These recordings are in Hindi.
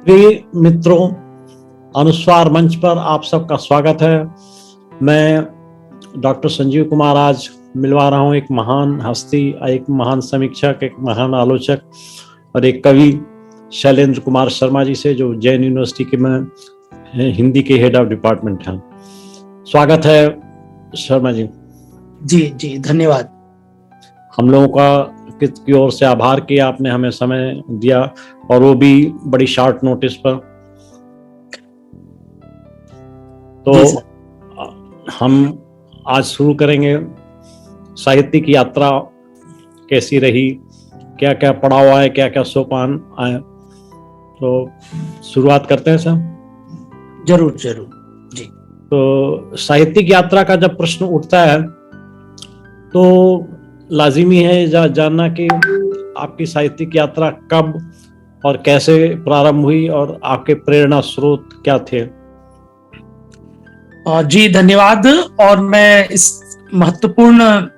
प्रिय मित्रों, अनुस्वार मंच पर आप सबका स्वागत है। मैं डॉक्टर संजीव कुमार आज मिलवा रहा हूँ एक महान हस्ती, एक महान समीक्षक, एक महान आलोचक और एक कवि शैलेंद्र कुमार शर्मा जी से, जो जैन यूनिवर्सिटी के में हिंदी के हेड ऑफ डिपार्टमेंट हैं। स्वागत है शर्मा जी। जी जी, धन्यवाद। हम लोगों का की ओर से आभार कि आपने हमें समय दिया, और वो भी बड़ी शॉर्ट नोटिस पर। तो हम आज शुरू करेंगे। साहित्यिक यात्रा कैसी रही, क्या क्या पड़ा हुआ है, क्या क्या सोपान आए, तो शुरुआत करते हैं सर। जरूर जरूर जी। तो साहित्यिक यात्रा का जब प्रश्न उठता है तो लाजिमी है जानना कि आपकी साहित्यिक यात्रा कब और कैसे प्रारंभ हुई और आपके प्रेरणा स्रोत क्या थे। जी धन्यवाद। और मैं इस महत्वपूर्ण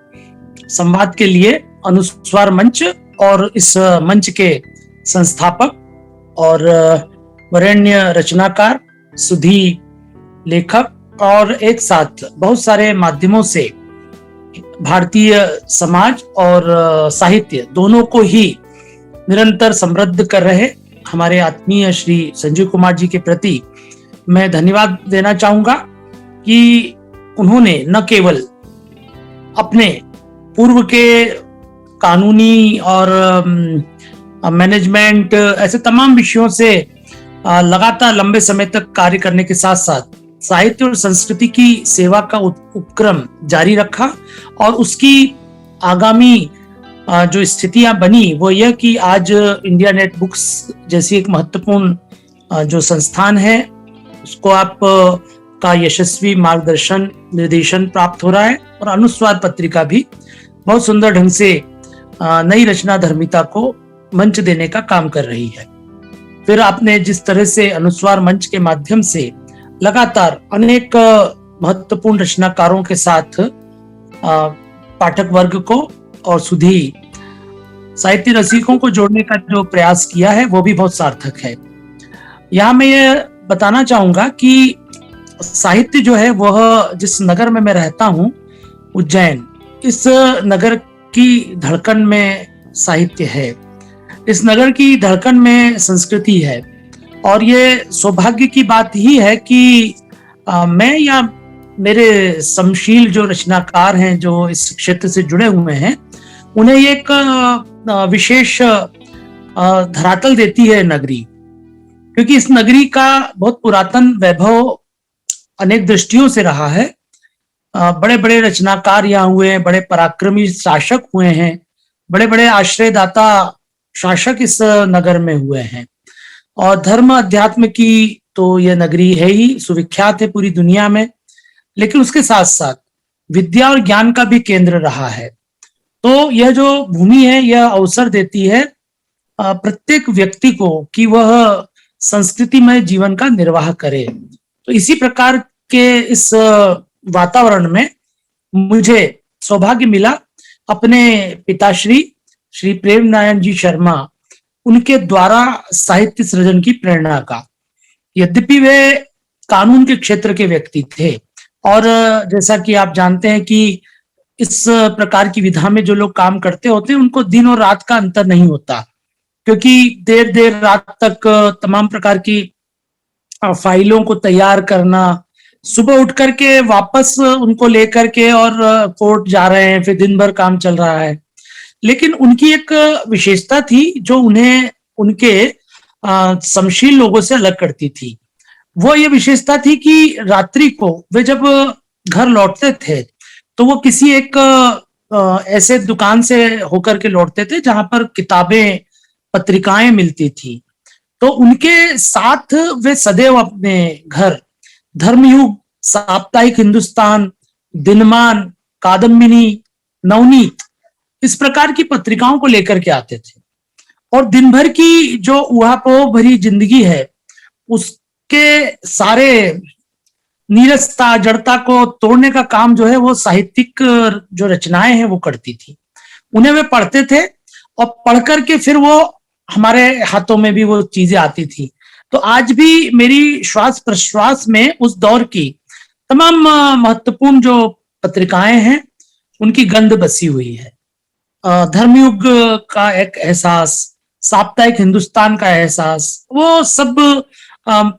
संवाद के लिए अनुस्वार मंच और इस मंच के संस्थापक और वरेण्य रचनाकार, सुधी लेखक और एक साथ बहुत सारे माध्यमों से भारतीय समाज और साहित्य दोनों को ही निरंतर समृद्ध कर रहे हमारे आत्मीय श्री संजीव कुमार जी के प्रति मैं धन्यवाद देना चाहूंगा कि उन्होंने न केवल अपने पूर्व के कानूनी और मैनेजमेंट ऐसे तमाम विषयों से लगातार लंबे समय तक कार्य करने के साथ साथ साहित्य और संस्कृति की सेवा का उपक्रम जारी रखा, और उसकी आगामी जो स्थितियां बनी वो यह कि आज इंडिया नेट बुक्स जैसी एक महत्वपूर्ण जो संस्थान है उसको आप का यशस्वी मार्गदर्शन निर्देशन प्राप्त हो रहा है, और अनुस्वार पत्रिका भी बहुत सुंदर ढंग से नई रचना धर्मिता को मंच देने का काम कर रही है। फिर आपने जिस तरह से अनुस्वार मंच के माध्यम से लगातार अनेक महत्वपूर्ण रचनाकारों के साथ पाठक वर्ग को और सुधी साहित्य रसिकों को जोड़ने का जो प्रयास किया है वो भी बहुत सार्थक है। यहाँ मैं ये बताना चाहूंगा कि साहित्य जो है वह जिस नगर में मैं रहता हूँ उज्जैन, इस नगर की धड़कन में साहित्य है, इस नगर की धड़कन में संस्कृति है। और ये सौभाग्य की बात ही है कि मैं या मेरे समशील जो रचनाकार हैं जो इस क्षेत्र से जुड़े हुए हैं, उन्हें एक विशेष धरातल देती है नगरी, क्योंकि इस नगरी का बहुत पुरातन वैभव अनेक दृष्टियों से रहा है। बड़े बड़े रचनाकार यहाँ हुए हैं, बड़े पराक्रमी शासक हुए हैं, बड़े बड़े आश्रयदाता शासक इस नगर में हुए हैं, और धर्म अध्यात्म की तो यह नगरी है ही, सुविख्यात है पूरी दुनिया में, लेकिन उसके साथ साथ विद्या और ज्ञान का भी केंद्र रहा है। तो यह जो भूमि है यह अवसर देती है प्रत्येक व्यक्ति को कि वह संस्कृतिमय जीवन का निर्वाह करे। तो इसी प्रकार के इस वातावरण में मुझे सौभाग्य मिला अपने पिताश्री श्री प्रेम नारायण जी शर्मा, उनके द्वारा साहित्य सृजन की प्रेरणा का। यद्यपि वे कानून के क्षेत्र के व्यक्ति थे, और जैसा कि आप जानते हैं कि इस प्रकार की विधा में जो लोग काम करते होते हैं उनको दिन और रात का अंतर नहीं होता, क्योंकि देर देर रात तक तमाम प्रकार की फाइलों को तैयार करना, सुबह उठ करके वापस उनको लेकर के और कोर्ट जा रहे हैं, फिर दिन भर काम चल रहा है। लेकिन उनकी एक विशेषता थी जो उन्हें उनके समशील लोगों से अलग करती थी। वो ये विशेषता थी कि रात्रि को वे जब घर लौटते थे तो वो किसी एक ऐसे दुकान से होकर के लौटते थे जहां पर किताबें पत्रिकाएं मिलती थी। तो उनके साथ वे सदैव अपने घर धर्मयुग, साप्ताहिक हिंदुस्तान, दिनमान, कादम्बिनी, नवनीत, इस प्रकार की पत्रिकाओं को लेकर के आते थे, और दिन भर की जो उहापोह भरी जिंदगी है उसके सारे नीरसता, जड़ता को तोड़ने का काम जो है वो साहित्यिक जो रचनाएं हैं वो करती थी। उन्हें वे पढ़ते थे, और पढ़ करके फिर वो हमारे हाथों में भी वो चीजें आती थी। तो आज भी मेरी श्वास प्रश्वास में उस दौर की तमाम महत्वपूर्ण जो पत्रिकाएं हैं उनकी गंध बसी हुई है। धर्मयुग का एक एहसास, साप्ताहिक हिंदुस्तान का एहसास, वो सब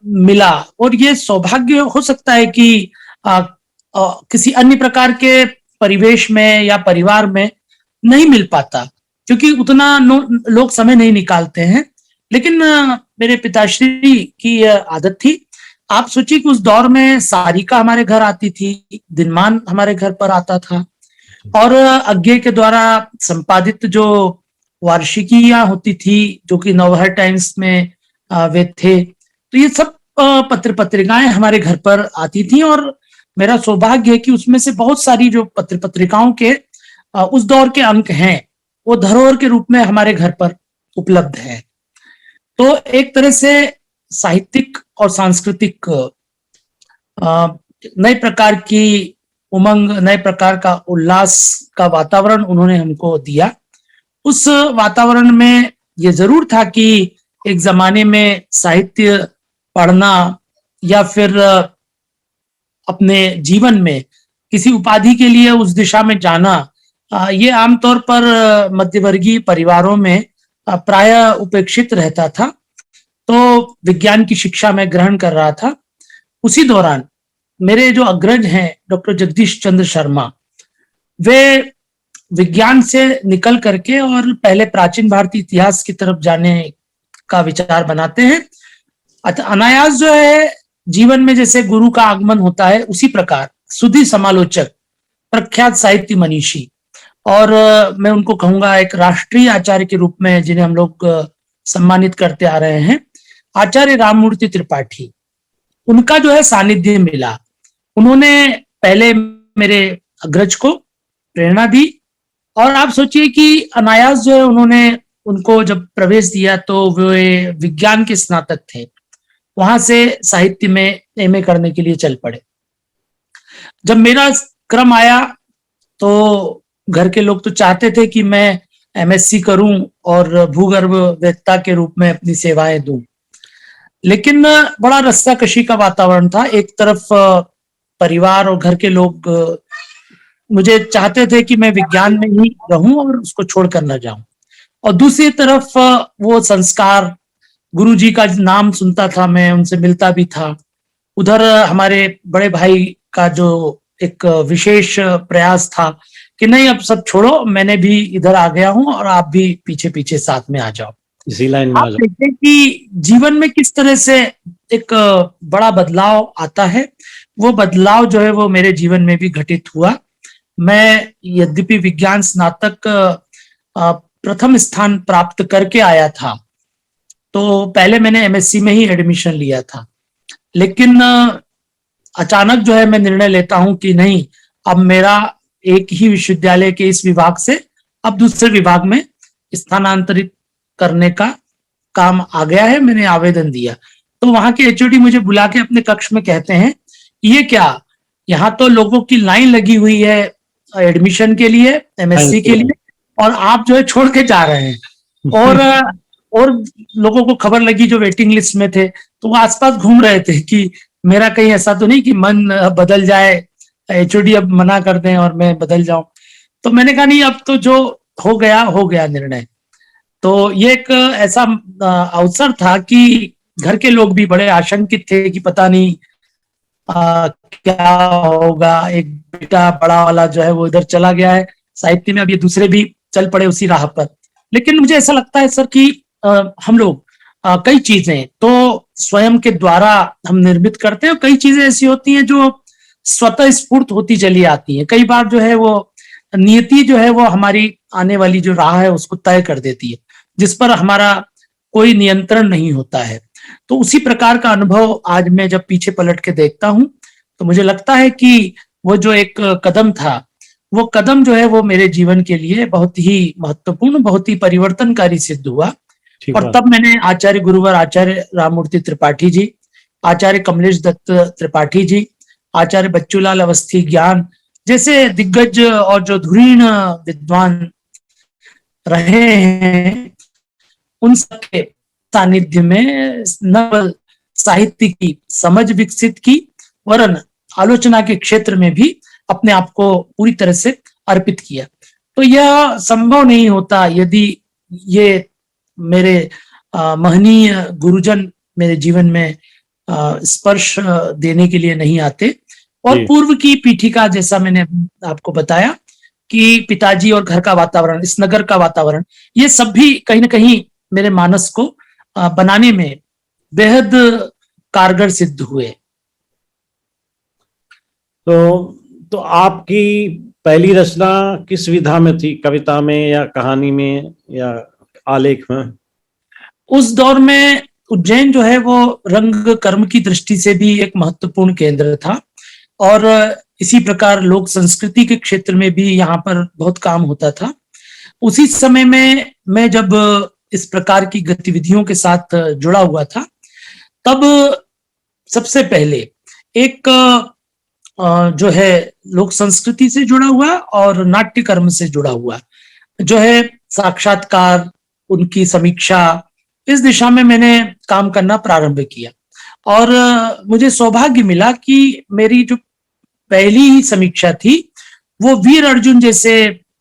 मिला। और ये सौभाग्य हो सकता है कि किसी अन्य प्रकार के परिवेश में या परिवार में नहीं मिल पाता, क्योंकि उतना लोग समय नहीं निकालते हैं। लेकिन मेरे पिताश्री की यह आदत थी। आप सोचिए कि उस दौर में सारिका हमारे घर आती थी, दिनमान हमारे घर पर आता था, और अज्ञे के द्वारा संपादित जो वार्षिकियां होती थी जो कि नवहर टाइम्स में वे थे, तो ये सब पत्र पत्रिकाएं हमारे घर पर आती थी। और मेरा सौभाग्य है कि उसमें से बहुत सारी जो पत्र पत्रिकाओं के उस दौर के अंक हैं वो धरोहर के रूप में हमारे घर पर उपलब्ध है। तो एक तरह से साहित्यिक और सांस्कृतिक नए प्रकार की उमंग, नए प्रकार का उल्लास का वातावरण उन्होंने हमको दिया। उस वातावरण में ये जरूर था कि एक जमाने में साहित्य पढ़ना या फिर अपने जीवन में किसी उपाधि के लिए उस दिशा में जाना, ये आमतौर पर मध्यवर्गीय परिवारों में प्रायः उपेक्षित रहता था। तो विज्ञान की शिक्षा मैं ग्रहण कर रहा था। उसी दौरान मेरे जो अग्रज हैं डॉक्टर जगदीश चंद्र शर्मा, वे विज्ञान से निकल करके और पहले प्राचीन भारतीय इतिहास की तरफ जाने का विचार बनाते हैं। अनायास जो है जीवन में जैसे गुरु का आगमन होता है, उसी प्रकार सुधि समालोचक, प्रख्यात साहित्य मनीषी, और मैं उनको कहूंगा एक राष्ट्रीय आचार्य के रूप में जिन्हें हम लोग सम्मानित करते आ रहे हैं, आचार्य राममूर्ति त्रिपाठी, उनका जो है सानिध्य मिला। उन्होंने पहले मेरे अग्रज को प्रेरणा दी, और आप सोचिए कि अनायास जो है उन्होंने उनको जब प्रवेश दिया तो वे विज्ञान के स्नातक थे, वहां से साहित्य में एमए करने के लिए चल पड़े। जब मेरा क्रम आया तो घर के लोग तो चाहते थे कि मैं एमएससी करूं और भूगर्भ वेत्ता के रूप में अपनी सेवाएं दूं, लेकिन बड़ा रस्साकशी का वातावरण था। एक तरफ परिवार और घर के लोग मुझे चाहते थे कि मैं विज्ञान में ही रहूं और उसको छोड़कर न जाऊं, और दूसरी तरफ वो संस्कार, गुरुजी का नाम सुनता था मैं, उनसे मिलता भी था। उधर हमारे बड़े भाई का जो एक विशेष प्रयास था कि नहीं अब सब छोड़ो, मैंने भी इधर आ गया हूं और आप भी पीछे पीछे साथ में आ जाओ, इसी लाइन में आ आप जाओ। देखते हैं कि जीवन में किस तरह से एक बड़ा बदलाव आता है। वो बदलाव जो है वो मेरे जीवन में भी घटित हुआ। मैं यद्यपि विज्ञान स्नातक प्रथम स्थान प्राप्त करके आया था, तो पहले मैंने एमएससी में ही एडमिशन लिया था, लेकिन अचानक जो है मैं निर्णय लेता हूं कि नहीं, अब मेरा एक ही विश्वविद्यालय के इस विभाग से अब दूसरे विभाग में स्थानांतरित करने का काम आ गया है। मैंने आवेदन दिया तो वहां के एचओडी मुझे बुला के अपने कक्ष में कहते हैं, ये क्या, यहाँ तो लोगों की लाइन लगी हुई है एडमिशन के लिए, एमएससी के लिए, और आप जो है छोड़ के जा रहे हैं। और लोगों को खबर लगी जो वेटिंग लिस्ट में थे, तो वो आसपास घूम रहे थे कि मेरा कहीं ऐसा तो नहीं कि मन बदल जाए, एचओडी अब मना कर दें और मैं बदल जाऊं। तो मैंने कहा नहीं, अब तो जो हो गया निर्णय। तो ये एक ऐसा अवसर था कि घर के लोग भी बड़े आशंकित थे कि पता नहीं क्या होगा, एक बेटा बड़ा वाला जो है वो इधर चला गया है साहित्य में, अब ये दूसरे भी चल पड़े उसी राह पर। लेकिन मुझे ऐसा लगता है सर कि हम लोग कई चीजें तो स्वयं के द्वारा हम निर्मित करते हैं, और कई चीजें ऐसी होती हैं जो स्वतः स्फूर्त होती चली आती हैं। कई बार जो है वो नियति जो है वो हमारी आने वाली जो राह है उसको तय कर देती है, जिस पर हमारा कोई नियंत्रण नहीं होता है। तो उसी प्रकार का अनुभव आज मैं जब पीछे पलट के देखता हूं तो मुझे लगता है कि वो जो एक कदम था, वो कदम जो है वो मेरे जीवन के लिए बहुत ही महत्वपूर्ण, बहुत ही परिवर्तनकारी सिद्ध हुआ। और तब मैंने आचार्य गुरुवर आचार्य राममूर्ति त्रिपाठी जी, आचार्य कमलेश दत्त त्रिपाठी जी, आचार्य बच्चूलाल अवस्थी ज्ञान जैसे दिग्गज और जो धुरीण विद्वान रहे हैं, उन सबके सानिध्य में नव साहित्य की समझ विकसित की, वरन आलोचना के क्षेत्र में भी अपने आप को पूरी तरह से अर्पित किया। तो यह संभव नहीं होता यदि ये मेरे महनीय गुरुजन मेरे जीवन में स्पर्श देने के लिए नहीं आते। और जी। पूर्व की पीठिका, जैसा मैंने आपको बताया कि पिताजी और घर का वातावरण, इस नगर का वातावरण, ये सब भी कहीं ना कहीं मेरे मानस को बनाने में बेहद कारगर सिद्ध हुए। तो आपकी पहली रचना किस विधा में थी? कविता में या कहानी में या आलेख में? उस दौर में उज्जैन जो है वो रंग कर्म की दृष्टि से भी एक महत्वपूर्ण केंद्र था, और इसी प्रकार लोक संस्कृति के क्षेत्र में भी यहाँ पर बहुत काम होता था। उसी समय में मैं जब इस प्रकार की गतिविधियों के साथ जुड़ा हुआ था, तब सबसे पहले एक जो है लोक संस्कृति से जुड़ा हुआ और नाट्य कर्म से जुड़ा हुआ जो है साक्षात्कार, उनकी समीक्षा, इस दिशा में मैंने काम करना प्रारंभ किया। और मुझे सौभाग्य मिला कि मेरी जो पहली ही समीक्षा थी वो वीर अर्जुन जैसे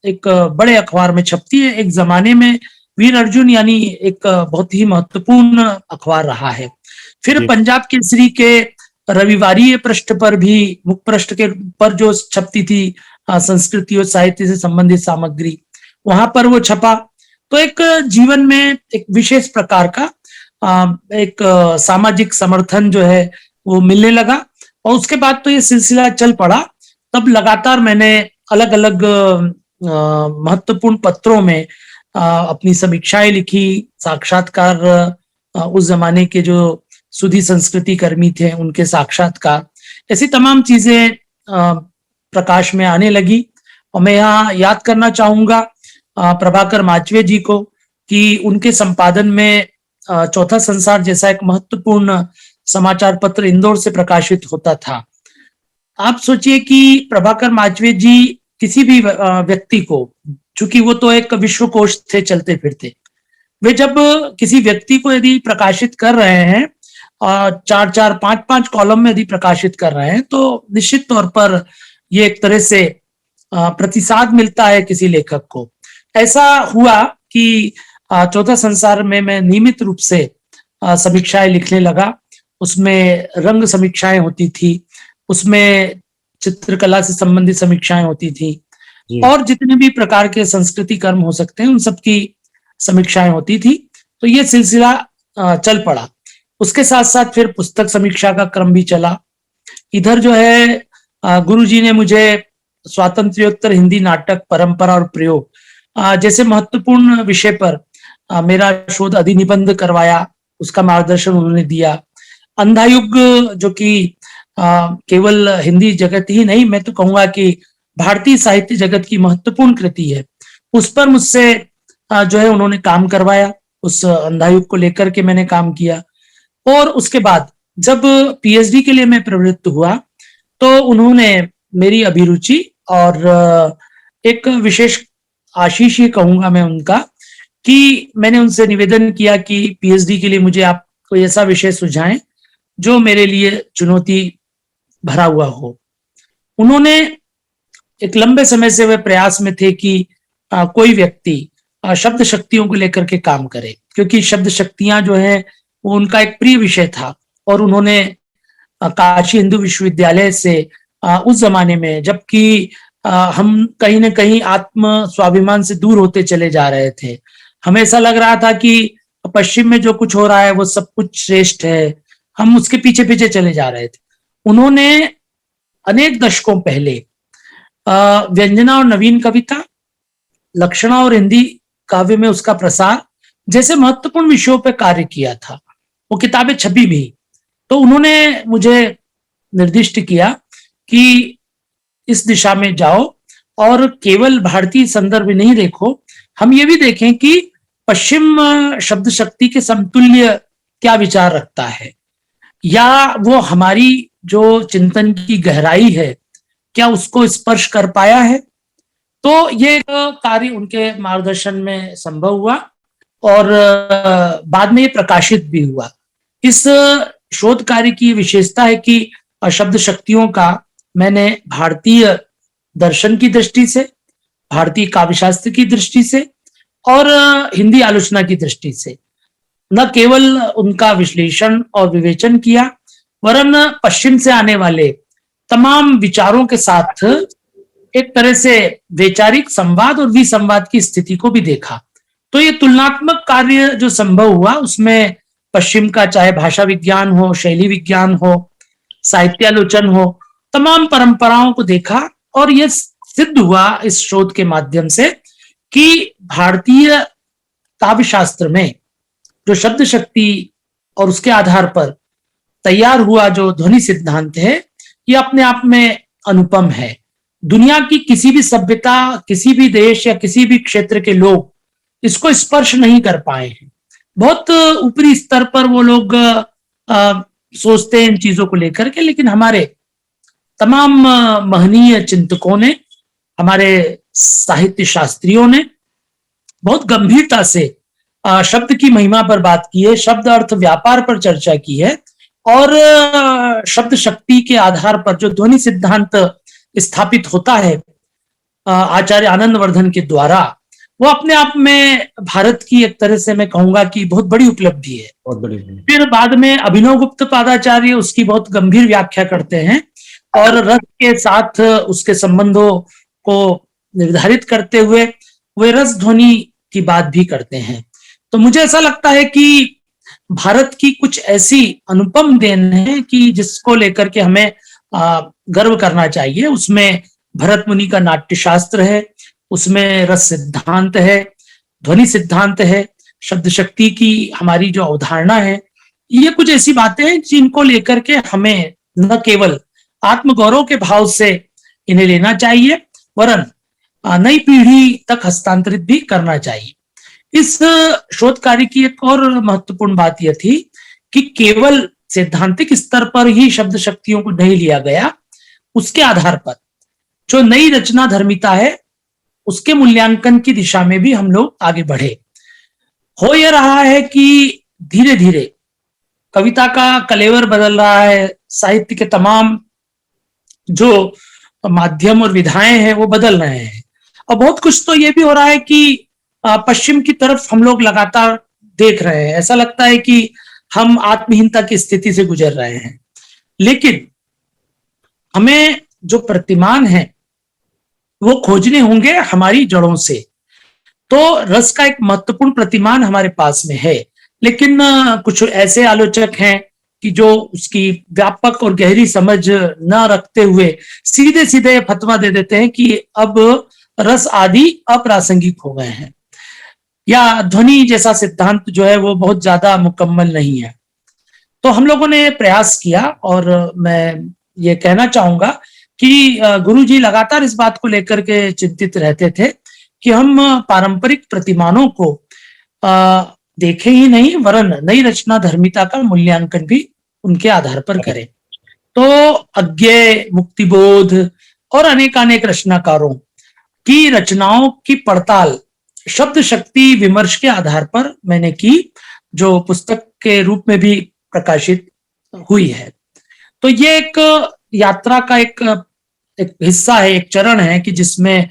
एक बड़े अखबार में छपती है। एक जमाने में वीर अर्जुन यानी एक बहुत ही महत्वपूर्ण अखबार रहा है। फिर पंजाब केसरी के रविवारी पृष्ठ पर भी, मुख पृष्ठ के पर जो छपती थी संस्कृति और साहित्य से संबंधित सामग्री, वहां पर वो छपा। तो एक जीवन में एक विशेष प्रकार का एक सामाजिक समर्थन जो है वो मिलने लगा। और उसके बाद तो ये सिलसिला चल पड़ा। तब लगातार मैंने अलग अलग महत्वपूर्ण पत्रों में अपनी समीक्षाएं लिखी, साक्षात्कार, उस जमाने के जो सुधी संस्कृति कर्मी थे उनके साक्षात्कार, ऐसी तमाम चीजें प्रकाश में आने लगी। और मैं यहाँ याद करना चाहूंगा प्रभाकर माचवे जी को कि उनके संपादन में चौथा संसार जैसा एक महत्वपूर्ण समाचार पत्र इंदौर से प्रकाशित होता था। आप सोचिए कि प्रभाकर माचवे जी किसी भी व्यक्ति को, चूंकि वो तो एक विश्वकोश थे चलते फिरते, वे जब किसी व्यक्ति को यदि प्रकाशित कर रहे हैं, 4-4, 5-5 कॉलम में यदि प्रकाशित कर रहे हैं, तो निश्चित तौर पर ये एक तरह से प्रतिसाद मिलता है किसी लेखक को। ऐसा हुआ कि चौथा संसार में मैं नियमित रूप से समीक्षाएं लिखने लगा। उसमें रंग समीक्षाएं होती थी, उसमें चित्रकला से संबंधित समीक्षाएं होती थी, और जितने भी प्रकार के संस्कृति कर्म हो सकते हैं उन सब की समीक्षाएं होती थी। तो ये सिलसिला चल पड़ा। उसके साथ साथ फिर पुस्तक समीक्षा का क्रम भी चला। इधर जो है गुरुजी ने मुझे स्वातंत्र्योत्तर हिंदी नाटक परंपरा और प्रयोग जैसे महत्वपूर्ण विषय पर मेरा शोध अधिनिबंध करवाया, उसका मार्गदर्शन उन्होंने दिया। अंधा युग जो कि केवल हिंदी जगत ही नहीं, मैं तो कहूंगा कि भारतीय साहित्य जगत की महत्वपूर्ण कृति है, उस पर मुझसे जो है उन्होंने काम करवाया। उस अंधा युग को लेकर के मैंने काम किया। और उसके बाद जब पीएचडी के लिए मैं प्रवृत्त हुआ, तो उन्होंने मेरी अभिरुचि और एक विशेष आशीष ही कहूंगा मैं उनका, कि मैंने उनसे निवेदन किया कि पीएचडी के लिए मुझे आप कोई ऐसा विषय सुझाएं जो मेरे लिए चुनौती भरा हुआ हो। उन्होंने एक लंबे समय से वे प्रयास में थे कि कोई व्यक्ति शब्द शक्तियों को लेकर के काम करे, क्योंकि शब्द शक्तियां जो है वो उनका एक प्रिय विषय था। और उन्होंने काशी हिंदू विश्वविद्यालय से उस जमाने में, जबकि हम कहीं ना कहीं आत्म स्वाभिमान से दूर होते चले जा रहे थे, हमें ऐसा लग रहा था कि पश्चिम में जो कुछ हो रहा है वो सब कुछ श्रेष्ठ है, हम उसके पीछे पीछे चले जा रहे थे। उन्होंने अनेक दशकों पहले व्यंजना और नवीन कविता, लक्षणा और हिंदी काव्य में उसका प्रसार जैसे महत्वपूर्ण विषयों पर कार्य किया था। वो किताबें छपी भी। तो उन्होंने मुझे निर्दिष्ट किया कि इस दिशा में जाओ और केवल भारतीय संदर्भ नहीं देखो, हम ये भी देखें कि पश्चिम शब्द शक्ति के समतुल्य क्या विचार रखता है, या वो हमारी जो चिंतन की गहराई है क्या उसको स्पर्श कर पाया है। तो ये कार्य उनके मार्गदर्शन में संभव हुआ। और बाद में ये प्रकाशित भी हुआ। इस शोध कार्य की विशेषता है कि शब्द शक्तियों का मैंने भारतीय दर्शन की दृष्टि से, भारतीय काव्यशास्त्र की दृष्टि से और हिंदी आलोचना की दृष्टि से न केवल उनका विश्लेषण और विवेचन किया, वरन पश्चिम से आने वाले तमाम विचारों के साथ एक तरह से वैचारिक संवाद और विसंवाद की स्थिति को भी देखा। तो ये तुलनात्मक कार्य जो संभव हुआ उसमें पश्चिम का चाहे भाषा विज्ञान हो, शैली विज्ञान हो, साहित्यालोचन हो, तमाम परंपराओं को देखा और ये सिद्ध हुआ इस शोध के माध्यम से कि भारतीय काव्य शास्त्र में जो शब्द शक्ति और उसके आधार पर तैयार हुआ जो ध्वनि सिद्धांत है, ये अपने आप में अनुपम है। दुनिया की किसी भी सभ्यता, किसी भी देश या किसी भी क्षेत्र के लोग इसको स्पर्श नहीं कर पाए हैं। बहुत ऊपरी स्तर पर वो लोग सोचते हैं इन चीजों को लेकर के, लेकिन हमारे तमाम महनीय चिंतकों ने, हमारे साहित्य शास्त्रियों ने बहुत गंभीरता से शब्द की महिमा पर बात की है, शब्द अर्थ व्यापार पर चर्चा की है और शब्द शक्ति के आधार पर जो ध्वनि सिद्धांत स्थापित होता है आचार्य आनंदवर्धन के द्वारा, वो अपने आप में भारत की एक तरह से मैं कहूंगा कि बहुत बड़ी उपलब्धि है। बहुत बड़ी। फिर बाद में अभिनव गुप्त पादाचार्य उसकी बहुत गंभीर व्याख्या करते हैं और रस के साथ उसके संबंधों को निर्धारित करते हुए वे रस ध्वनि की बात भी करते हैं। तो मुझे ऐसा लगता है कि भारत की कुछ ऐसी अनुपम देन है कि जिसको लेकर के हमें गर्व करना चाहिए। उसमें भरत मुनि का नाट्य शास्त्र है, उसमें रस सिद्धांत है, ध्वनि सिद्धांत है, शब्द शक्ति की हमारी जो अवधारणा है, ये कुछ ऐसी बातें हैं जिनको लेकर के हमें न केवल आत्मगौरव के भाव से इन्हें लेना चाहिए, वरन नई पीढ़ी तक हस्तांतरित भी करना चाहिए। इस शोध कार्य की एक और महत्वपूर्ण बात यह थी कि केवल सैद्धांतिक स्तर पर ही शब्द शक्तियों को नहीं लिया गया, उसके आधार पर जो नई रचना धर्मिता है उसके मूल्यांकन की दिशा में भी हम लोग आगे बढ़े। हो यह रहा है कि धीरे धीरे कविता का कलेवर बदल रहा है, साहित्य के तमाम जो माध्यम और विधाएं हैं वो बदल रहे हैं और बहुत कुछ तो ये भी हो रहा है कि पश्चिम की तरफ हम लोग लगातार देख रहे हैं। ऐसा लगता है कि हम आत्महीनता की स्थिति से गुजर रहे हैं, लेकिन हमें जो प्रतिमान है वो खोजने होंगे हमारी जड़ों से। तो रस का एक महत्वपूर्ण प्रतिमान हमारे पास में है, लेकिन कुछ ऐसे आलोचक हैं कि जो उसकी व्यापक और गहरी समझ न रखते हुए सीधे सीधे फतवा दे देते हैं कि अब रस आदि अप्रासंगिक हो गए हैं या ध्वनि जैसा सिद्धांत जो है वो बहुत ज्यादा मुकम्मल नहीं है। तो हम लोगों ने प्रयास किया और मैं ये कहना चाहूंगा कि गुरुजी लगातार इस बात को लेकर के चिंतित रहते थे कि हम पारंपरिक प्रतिमानों को देखें ही नहीं, वरन नई रचना धर्मिता का मूल्यांकन भी उनके आधार पर करें। तो अज्ञेय, मुक्तिबोध और अनेकानेक रचनाकारों की रचनाओं की पड़ताल शब्द शक्ति विमर्श के आधार पर मैंने की, जो पुस्तक के रूप में भी प्रकाशित हुई है। तो ये एक यात्रा का एक हिस्सा है, एक चरण है कि जिसमें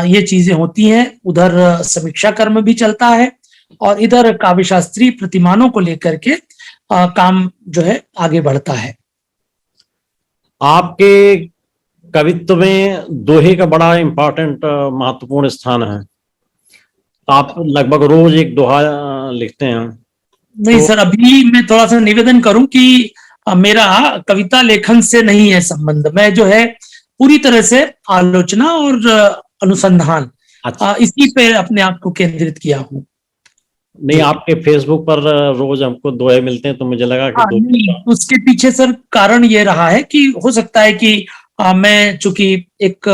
ये चीजें होती हैं। उधर समीक्षा कर्म भी चलता है और इधर काव्यशास्त्रीय प्रतिमानों को लेकर के काम जो है आगे बढ़ता है। आपके कवित्व में दोहे का बड़ा इम्पोर्टेंट महत्वपूर्ण स्थान है। आप लगभग रोज एक दोहा लिखते हैं। नहीं तो... सर, अभी मैं थोड़ा सा निवेदन करूं कि मेरा कविता लेखन से नहीं है संबंध। मैं जो है पूरी तरह से आलोचना और अनुसंधान इसी पे अपने आप को केंद्रित किया हूँ। नहीं, आपके फेसबुक पर रोज हमको दोहे मिलते हैं तो मुझे लगा कि उसके पीछे सर कारण ये रहा है कि हो सकता है कि मैं चूंकि एक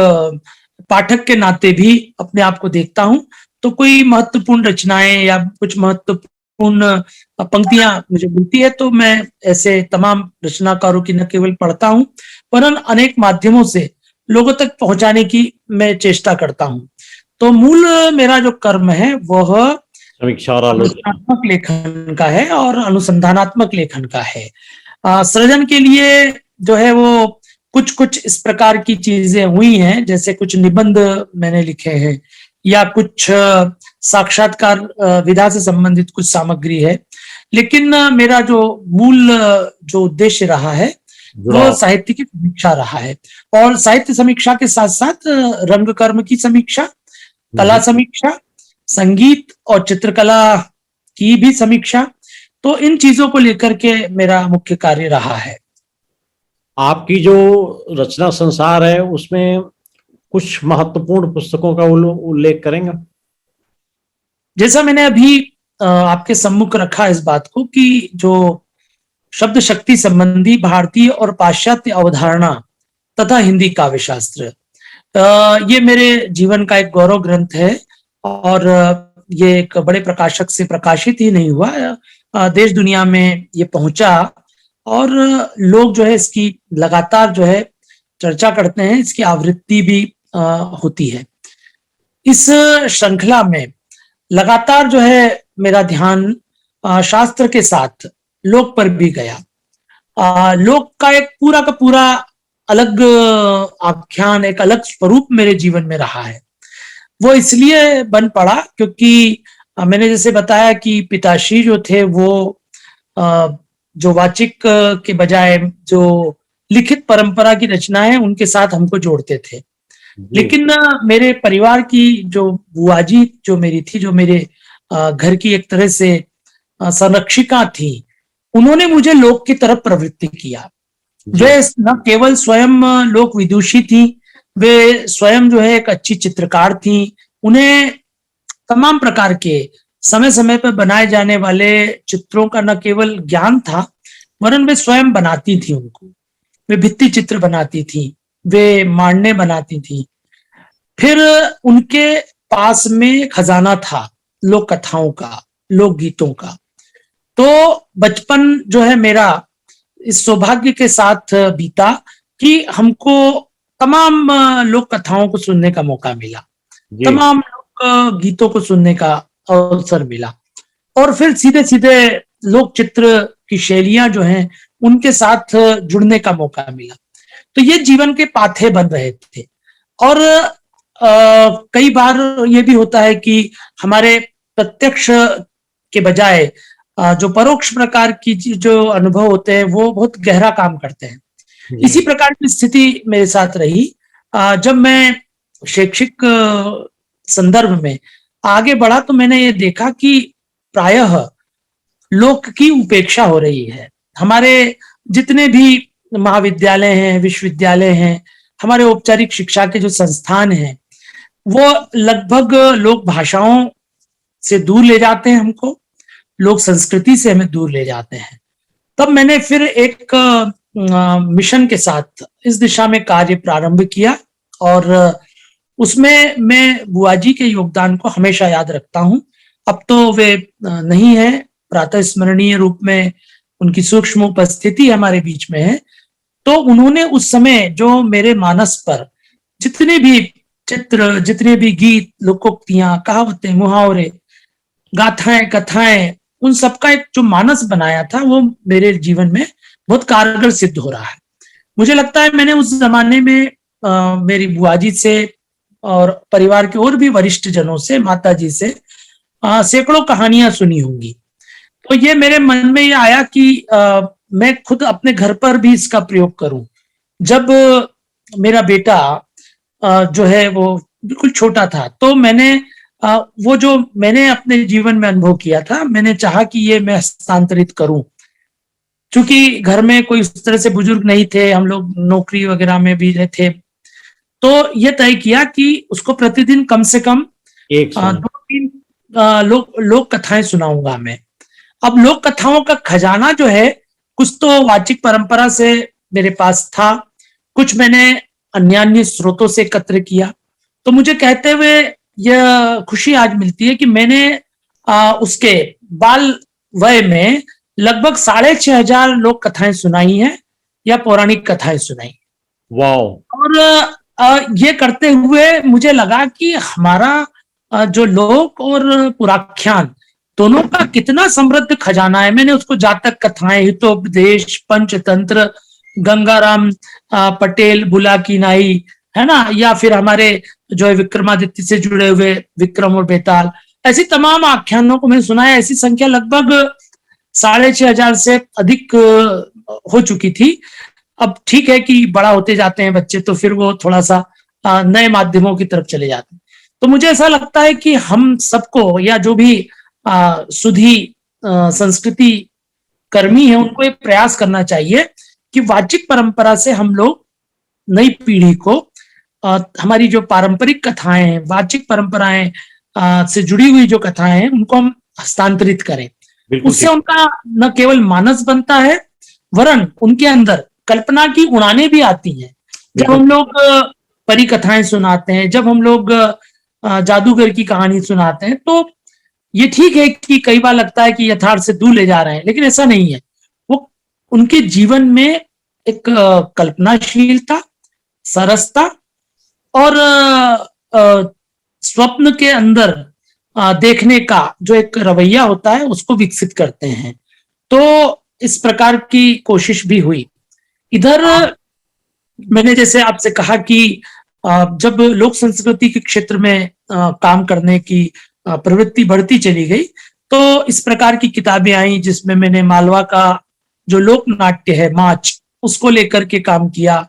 पाठक के नाते भी अपने आप को देखता हूँ, तो कोई महत्वपूर्ण रचनाएं या कुछ महत्वपूर्ण पंक्तियां मुझे मिलती है तो मैं ऐसे तमाम रचनाकारों की न केवल पढ़ता हूँ, वरन अनेक माध्यमों से लोगों तक पहुंचाने की मैं चेष्टा करता हूँ। तो मूल मेरा जो कर्म है वह समीक्षा और आलोचना। आलोचनात्मक लेखन का है और अनुसंधानात्मक लेखन का है। सृजन के लिए जो है वो कुछ कुछ इस प्रकार की चीजें हुई हैं, जैसे कुछ निबंध मैंने लिखे हैं या कुछ साक्षात्कार विधा से संबंधित कुछ सामग्री है। लेकिन मेरा जो मूल जो उद्देश्य रहा है वो जुड़ाव। साहित्य की समीक्षा रहा है, और साहित्य समीक्षा के साथ साथ रंग कर्म की समीक्षा, कला समीक्षा, संगीत और चित्रकला की भी समीक्षा। तो इन चीजों को लेकर के मेरा मुख्य कार्य रहा है। आपकी जो रचना संसार है उसमें कुछ महत्वपूर्ण पुस्तकों का उल्लेख करेंगे? जैसा मैंने अभी आपके सम्मुख रखा इस बात को कि जो शब्द शक्ति संबंधी भारतीय और पाश्चात्य अवधारणा तथा हिंदी काव्य शास्त्र, ये मेरे जीवन का एक गौरव ग्रंथ है, और ये एक बड़े प्रकाशक से प्रकाशित ही नहीं हुआ, देश दुनिया में ये पहुंचा, और लोग जो है इसकी लगातार जो है चर्चा करते हैं, इसकी आवृत्ति भी होती है। इस श्रृंखला में लगातार जो है मेरा ध्यान शास्त्र के साथ लोक पर भी गया। लोक का एक पूरा का पूरा अलग आख्यान, एक अलग स्वरूप मेरे जीवन में रहा है। वो इसलिए बन पड़ा क्योंकि मैंने जैसे बताया कि पिताश्री जो थे वो जो वाचिक के बजाय जो लिखित परंपरा की रचना है उनके साथ हमको जोड़ते थे। लेकिन मेरे परिवार की जो बुआ जी जो मेरी थी, जो मेरे घर की एक तरह से संरक्षिका थी, उन्होंने मुझे लोक की तरफ प्रवृत्ति किया। वे न केवल स्वयं लोक विदुषी थी, वे स्वयं जो है एक अच्छी चित्रकार थी। उन्हें तमाम प्रकार के समय समय पर बनाए जाने वाले चित्रों का न केवल ज्ञान था, वरन वे स्वयं बनाती थी उनको। वे भित्ति चित्र बनाती थी, वे मांडने बनाती थी। फिर उनके पास में खजाना था लोक कथाओं का, लोक गीतों का। तो बचपन जो है मेरा इस सौभाग्य के साथ बीता कि हमको तमाम लोक कथाओं को सुनने का मौका मिला, तमाम लोक गीतों को सुनने का अवसर मिला, और फिर सीधे सीधे लोक चित्र की शैलियां जो हैं उनके साथ जुड़ने का मौका मिला। तो ये जीवन के पाथे बन रहे थे। और कई बार ये भी होता है कि हमारे प्रत्यक्ष के बजाय जो परोक्ष प्रकार की जो अनुभव होते हैं वो बहुत गहरा काम करते हैं। इसी प्रकार की स्थिति मेरे साथ रही। जब मैं शैक्षिक संदर्भ में आगे बढ़ा तो मैंने ये देखा कि प्रायः लोक की उपेक्षा हो रही है। हमारे जितने भी महाविद्यालय हैं, विश्वविद्यालय हैं, हमारे औपचारिक शिक्षा के जो संस्थान हैं, वो लगभग लोक भाषाओं से दूर ले जाते हैं हमको, लोक संस्कृति से हमें दूर ले जाते हैं। तब मैंने फिर एक मिशन के साथ इस दिशा में कार्य प्रारंभ किया, और उसमें मैं बुआ जी के योगदान को हमेशा याद रखता हूँ। अब तो वे नहीं है, प्रातः स्मरणीय रूप में उनकी सूक्ष्म उपस्थिति हमारे बीच में है। तो उन्होंने उस समय जो मेरे मानस पर जितने भी चित्र, जितने भी गीत, लोकोक्तियां, कहावतें, मुहावरे, गाथाएं, कथाएं, उन सबका एक जो मानस बनाया था वो मेरे जीवन में बहुत कारगर सिद्ध हो रहा है। मुझे लगता है मैंने उस जमाने में मेरी बुआ जी से और परिवार के और भी वरिष्ठ जनों से, माता जी से सैकड़ों कहानियां सुनी होंगी। तो ये मेरे मन में ये आया कि मैं खुद अपने घर पर भी इसका प्रयोग करूं। जब मेरा बेटा जो है वो बिल्कुल छोटा था, तो मैंने वो जो मैंने अपने जीवन में अनुभव किया था, मैंने चाहा कि ये मैं हस्तांतरित करूं। चूंकि घर में कोई उस तरह से बुजुर्ग नहीं थे, हम लोग नौकरी वगैरह में भी थे, तो ये तय किया कि उसको प्रतिदिन कम से कम 2-3 लोक कथाएं सुनाऊंगा मैं। अब लोक कथाओं का खजाना जो है, कुछ तो वाचिक परंपरा से मेरे पास था, कुछ मैंने अन्य स्रोतों से एकत्र किया। तो मुझे कहते हुए यह खुशी आज मिलती है कि मैंने उसके बाल वय में लगभग 6500 लोक कथाएं सुनाई हैं या पौराणिक कथाएं सुनाई। वाओ। और ये करते हुए मुझे लगा कि हमारा जो लोक और पुराख्यान, दोनों का कितना समृद्ध खजाना है। मैंने उसको जातक कथाएं, हितोपदेश, पंचतंत्र, गंगाराम पटेल, बुला की नाई, है ना, या फिर हमारे जो है विक्रमादित्य से जुड़े हुए विक्रम और बेताल, ऐसी तमाम आख्यानों को मैंने सुना है। ऐसी संख्या लगभग 6,500 से अधिक हो चुकी थी। अब ठीक है कि बड़ा होते जाते हैं बच्चे, तो फिर वो थोड़ा सा नए माध्यमों की तरफ चले जाते हैं। तो मुझे ऐसा लगता है कि हम सबको, या जो भी सुधी संस्कृति कर्मी है, उनको एक प्रयास करना चाहिए कि वाचिक परंपरा से हम लोग नई पीढ़ी को हमारी जो पारंपरिक कथाएं हैं, वाचिक परंपराएं से जुड़ी हुई जो कथाएं हैं, उनको हम हस्तांतरित करें। उससे उनका न केवल मानस बनता है, वरन उनके अंदर कल्पना की उड़ानें भी आती हैं। जब हम लोग परी कथाएं सुनाते हैं, जब हम लोग जादूगर की कहानी सुनाते हैं, तो ये ठीक है कि कई बार लगता है कि यथार्थ से दूर ले जा रहे हैं, लेकिन ऐसा नहीं है। वो उनके जीवन में एक कल्पनाशीलता, सरसता और स्वप्न के अंदर देखने का जो एक रवैया होता है, उसको विकसित करते हैं। तो इस प्रकार की कोशिश भी हुई। इधर मैंने जैसे आपसे कहा कि जब लोक संस्कृति के क्षेत्र में काम करने की प्रवृत्ति बढ़ती चली गई, तो इस प्रकार की किताबें आई जिसमें मैंने मालवा का जो लोक नाट्य है, माच, उसको लेकर के काम किया।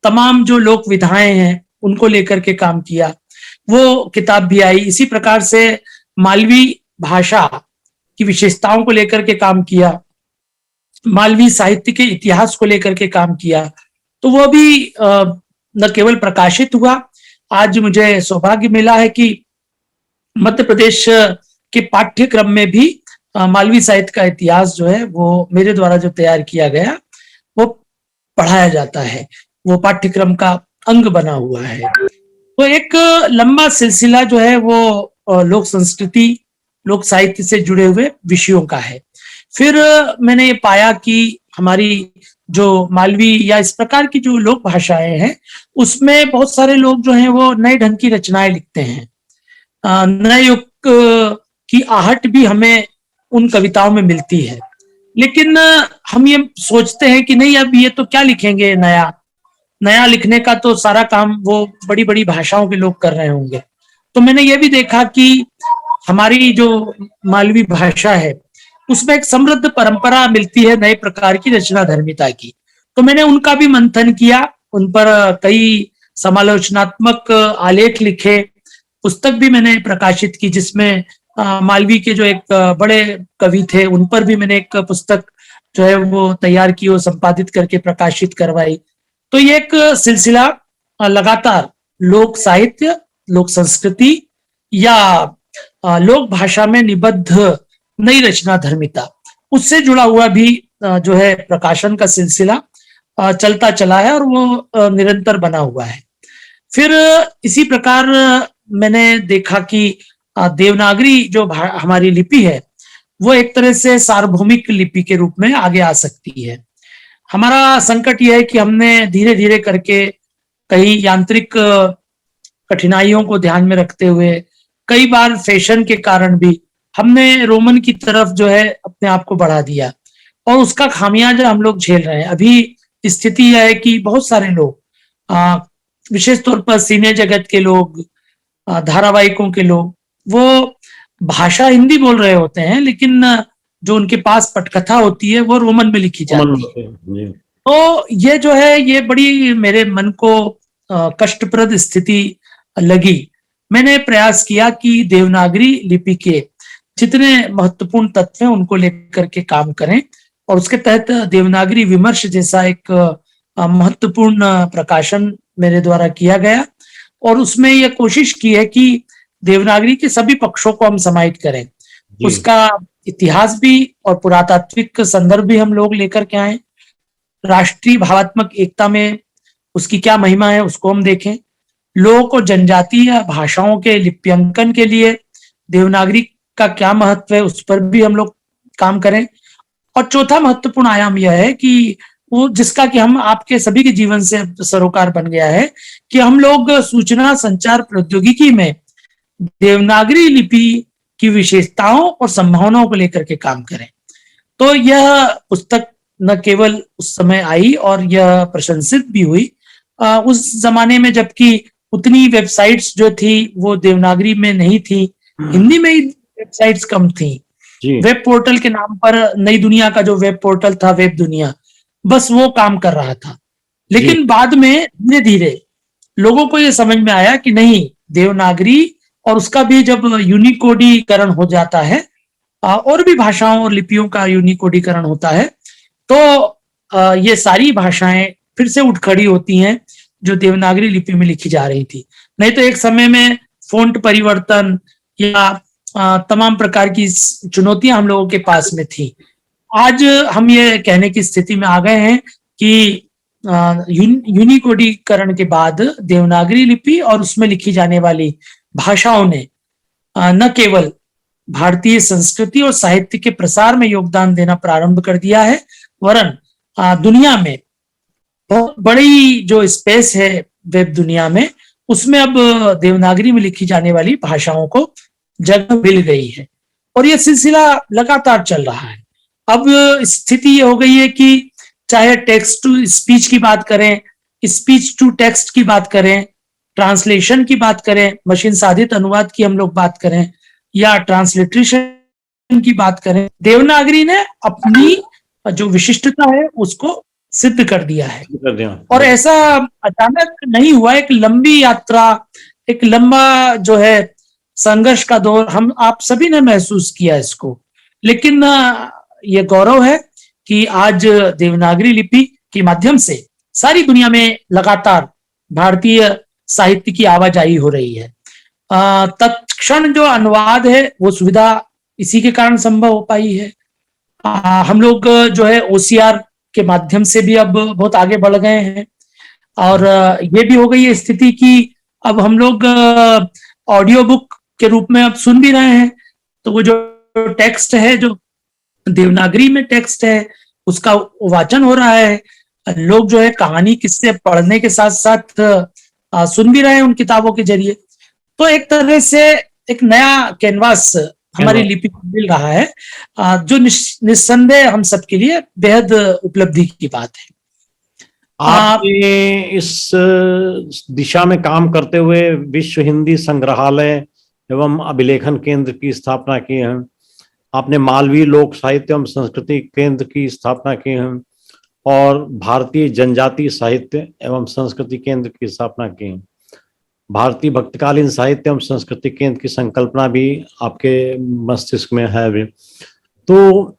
तमाम जो लोक विधाएं हैं उनको लेकर के काम किया, वो किताब भी आई। इसी प्रकार से मालवी भाषा की विशेषताओं को लेकर के काम किया, मालवी साहित्य के इतिहास को लेकर के काम किया, तो वो भी न केवल प्रकाशित हुआ। आज मुझे सौभाग्य मिला है कि मध्य प्रदेश के पाठ्यक्रम में भी मालवी साहित्य का इतिहास जो है वो मेरे द्वारा जो तैयार किया गया वो पढ़ाया जाता है, वो पाठ्यक्रम का अंग बना हुआ है। तो एक लंबा सिलसिला जो है वो लोक संस्कृति, लोक साहित्य से जुड़े हुए विषयों का है। फिर मैंने ये पाया कि हमारी जो मालवी या इस प्रकार की जो लोक भाषाएं हैं, उसमें बहुत सारे लोग जो हैं वो नए ढंग की रचनाएं लिखते हैं। नए युग की आहट भी हमें उन कविताओं में मिलती है, लेकिन हम ये सोचते हैं कि नहीं, अब ये तो क्या लिखेंगे नया नया लिखने का तो सारा काम वो बड़ी बड़ी भाषाओं के लोग कर रहे होंगे। तो मैंने ये भी देखा कि हमारी जो मालवी भाषा है उसमें एक समृद्ध परंपरा मिलती है नए प्रकार की रचना धर्मिता की। तो मैंने उनका भी मंथन किया, उन पर कई समालोचनात्मक आलेख लिखे, पुस्तक भी मैंने प्रकाशित की जिसमें मालवी के जो एक बड़े कवि थे उन पर भी मैंने एक पुस्तक जो है वो तैयार की और संपादित करके प्रकाशित करवाई। तो ये एक सिलसिला लगातार लोक साहित्य, लोक संस्कृति या लोक भाषा में निबद्ध नई रचना धर्मिता, उससे जुड़ा हुआ भी जो है प्रकाशन का सिलसिला चलता चला है और वो निरंतर बना हुआ है। फिर इसी प्रकार मैंने देखा कि देवनागरी जो हमारी लिपि है वो एक तरह से सार्वभौमिक लिपि के रूप में आगे आ सकती है। हमारा संकट यह है कि हमने धीरे धीरे करके कई यांत्रिक कठिनाइयों को ध्यान में रखते हुए, कई बार फैशन के कारण भी हमने रोमन की तरफ जो है अपने आप को बढ़ा दिया और उसका खामियाजा हम लोग झेल रहे हैं। अभी स्थिति यह है कि बहुत सारे लोग, विशेष तौर पर सिने जगत के लोग, धारावाहिकों के लोग, वो भाषा हिंदी बोल रहे होते हैं, लेकिन जो उनके पास पटकथा होती है वो रोमन में लिखी जाती है। तो ये जो है ये बड़ी मेरे मन को कष्टप्रद स्थिति लगी। मैंने प्रयास किया कि देवनागरी लिपि के जितने महत्वपूर्ण तत्व हैं उनको लेकर के काम करें और उसके तहत देवनागरी विमर्श जैसा एक महत्वपूर्ण प्रकाशन मेरे द्वारा किया गया और उसमें यह कोशिश की है कि देवनागरी के सभी पक्षों को हम समाहित करें, उसका इतिहास भी और पुरातात्विक संदर्भ भी हम लोग लेकर के आए, राष्ट्रीय भावात्मक एकता में उसकी क्या महिमा है उसको हम देखें, लोक और जनजातीय भाषाओं के लिप्यंकन के लिए देवनागरी का क्या महत्व है उस पर भी हम लोग काम करें। और चौथा महत्वपूर्ण आयाम यह है कि वो जिसका कि हम आपके सभी के जीवन से सरोकार बन गया है कि हम लोग सूचना संचार प्रौद्योगिकी में देवनागरी लिपि की विशेषताओं और संभावनाओं को लेकर के काम करें। तो यह पुस्तक न केवल उस समय आई और यह प्रशंसित भी हुई, उस जमाने में जबकि उतनी वेबसाइट्स जो थी वो देवनागरी में नहीं थी, हिंदी में ही वेबसाइट्स कम थी। जी वेब पोर्टल के नाम पर नई दुनिया का जो वेब पोर्टल था, वेब दुनिया, बस वो काम कर रहा था। जी लेकिन बाद में धीरे धीरे लोगों को ये समझ में आया कि नहीं, देवनागरी और उसका भी जब यूनिकोडीकरण हो जाता है, और भी भाषाओं और लिपियों का यूनिकोडीकरण होता है, तो ये सारी भाषाएं फिर से उठ खड़ी होती हैं जो देवनागरी लिपि में लिखी जा रही थी। नहीं तो एक समय में फ़ॉन्ट परिवर्तन या तमाम प्रकार की चुनौतियां हम लोगों के पास में थी। आज हम ये कहने की स्थिति में आ गए हैं कि यूनिकोडीकरण के बाद देवनागरी लिपि और उसमें लिखी जाने वाली भाषाओं ने न केवल भारतीय संस्कृति और साहित्य के प्रसार में योगदान देना प्रारंभ कर दिया है, वरन दुनिया में बहुत बड़ी जो स्पेस है वेब दुनिया में, उसमें अब देवनागरी में लिखी जाने वाली भाषाओं को जगह मिल गई है और यह सिलसिला लगातार चल रहा है। अब स्थिति ये हो गई है कि चाहे टेक्स्ट टू स्पीच की बात करें, स्पीच टू टेक्स्ट की बात करें, ट्रांसलेशन की बात करें, मशीन साधित अनुवाद की हम लोग बात करें या ट्रांसलिटरेशन की बात करें, देवनागरी ने अपनी जो विशिष्टता है उसको सिद्ध कर दिया है। और ऐसा अचानक नहीं हुआ, एक लंबी यात्रा, एक लंबा जो है संघर्ष का दौर हम आप सभी ने महसूस किया इसको। लेकिन ये गौरव है कि आज देवनागरी लिपि के माध्यम से सारी दुनिया में लगातार भारतीय साहित्य की आवाजाही हो रही है। तत्क्षण जो अनुवाद है वो सुविधा इसी के कारण संभव हो पाई है। हम लोग जो है OCR के माध्यम से भी अब बहुत आगे बढ़ गए हैं और ये भी हो गई है स्थिति कि अब हम लोग ऑडियो बुक के रूप में अब सुन भी रहे हैं। तो वो जो टेक्स्ट है, जो देवनागरी में टेक्स्ट है, उसका वाचन हो रहा है। लोग जो है कहानी किस्से पढ़ने के साथ साथ सुन भी रहे हैं उन किताबों के जरिए। तो एक तरह से एक नया कैनवास हमारी लिपि को मिल रहा है, जो निस्संदेह हम सबके लिए बेहद उपलब्धि की बात है। आपने इस दिशा में काम करते हुए विश्व हिंदी संग्रहालय एवं अभिलेखन केंद्र की स्थापना की है। आपने मालवी लोक साहित्य एवं संस्कृति केंद्र की स्थापना की है और भारतीय जनजातीय साहित्य एवं संस्कृति केंद्र की स्थापना की है। भारतीय भक्तकालीन साहित्य एवं संस्कृति केंद्र की संकल्पना भी आपके मस्तिष्क में है अभी। तो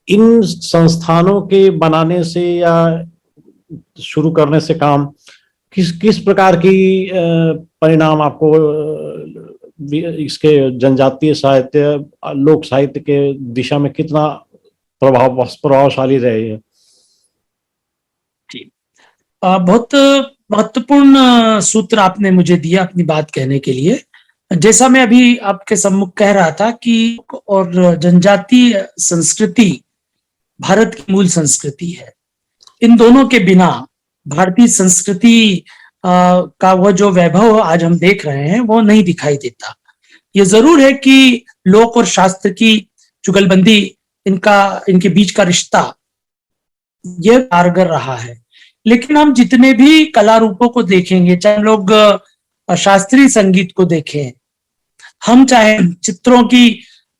इन संस्थानों के बनाने से या शुरू करने से काम किस प्रकार की परिणाम आपको इसके जनजातीय साहित्य लोक साहित्य के दिशा में कितना प्रभावशाली रहे है? बहुत महत्वपूर्ण सूत्र आपने मुझे दिया अपनी बात कहने के लिए। जैसा मैं अभी आपके सम्मुख कह रहा था कि और जनजातीय संस्कृति भारत की मूल संस्कृति है। इन दोनों के बिना भारतीय संस्कृति का वो जो वैभव आज हम देख रहे हैं वो नहीं दिखाई देता। ये जरूर है कि लोक और शास्त्र की जुगलबंदी, इनके बीच का रिश्ता ये कारगर रहा है। लेकिन हम जितने भी कला रूपों को देखेंगे, चाहे हम लोग शास्त्रीय संगीत को देखें, हम चाहे चित्रों की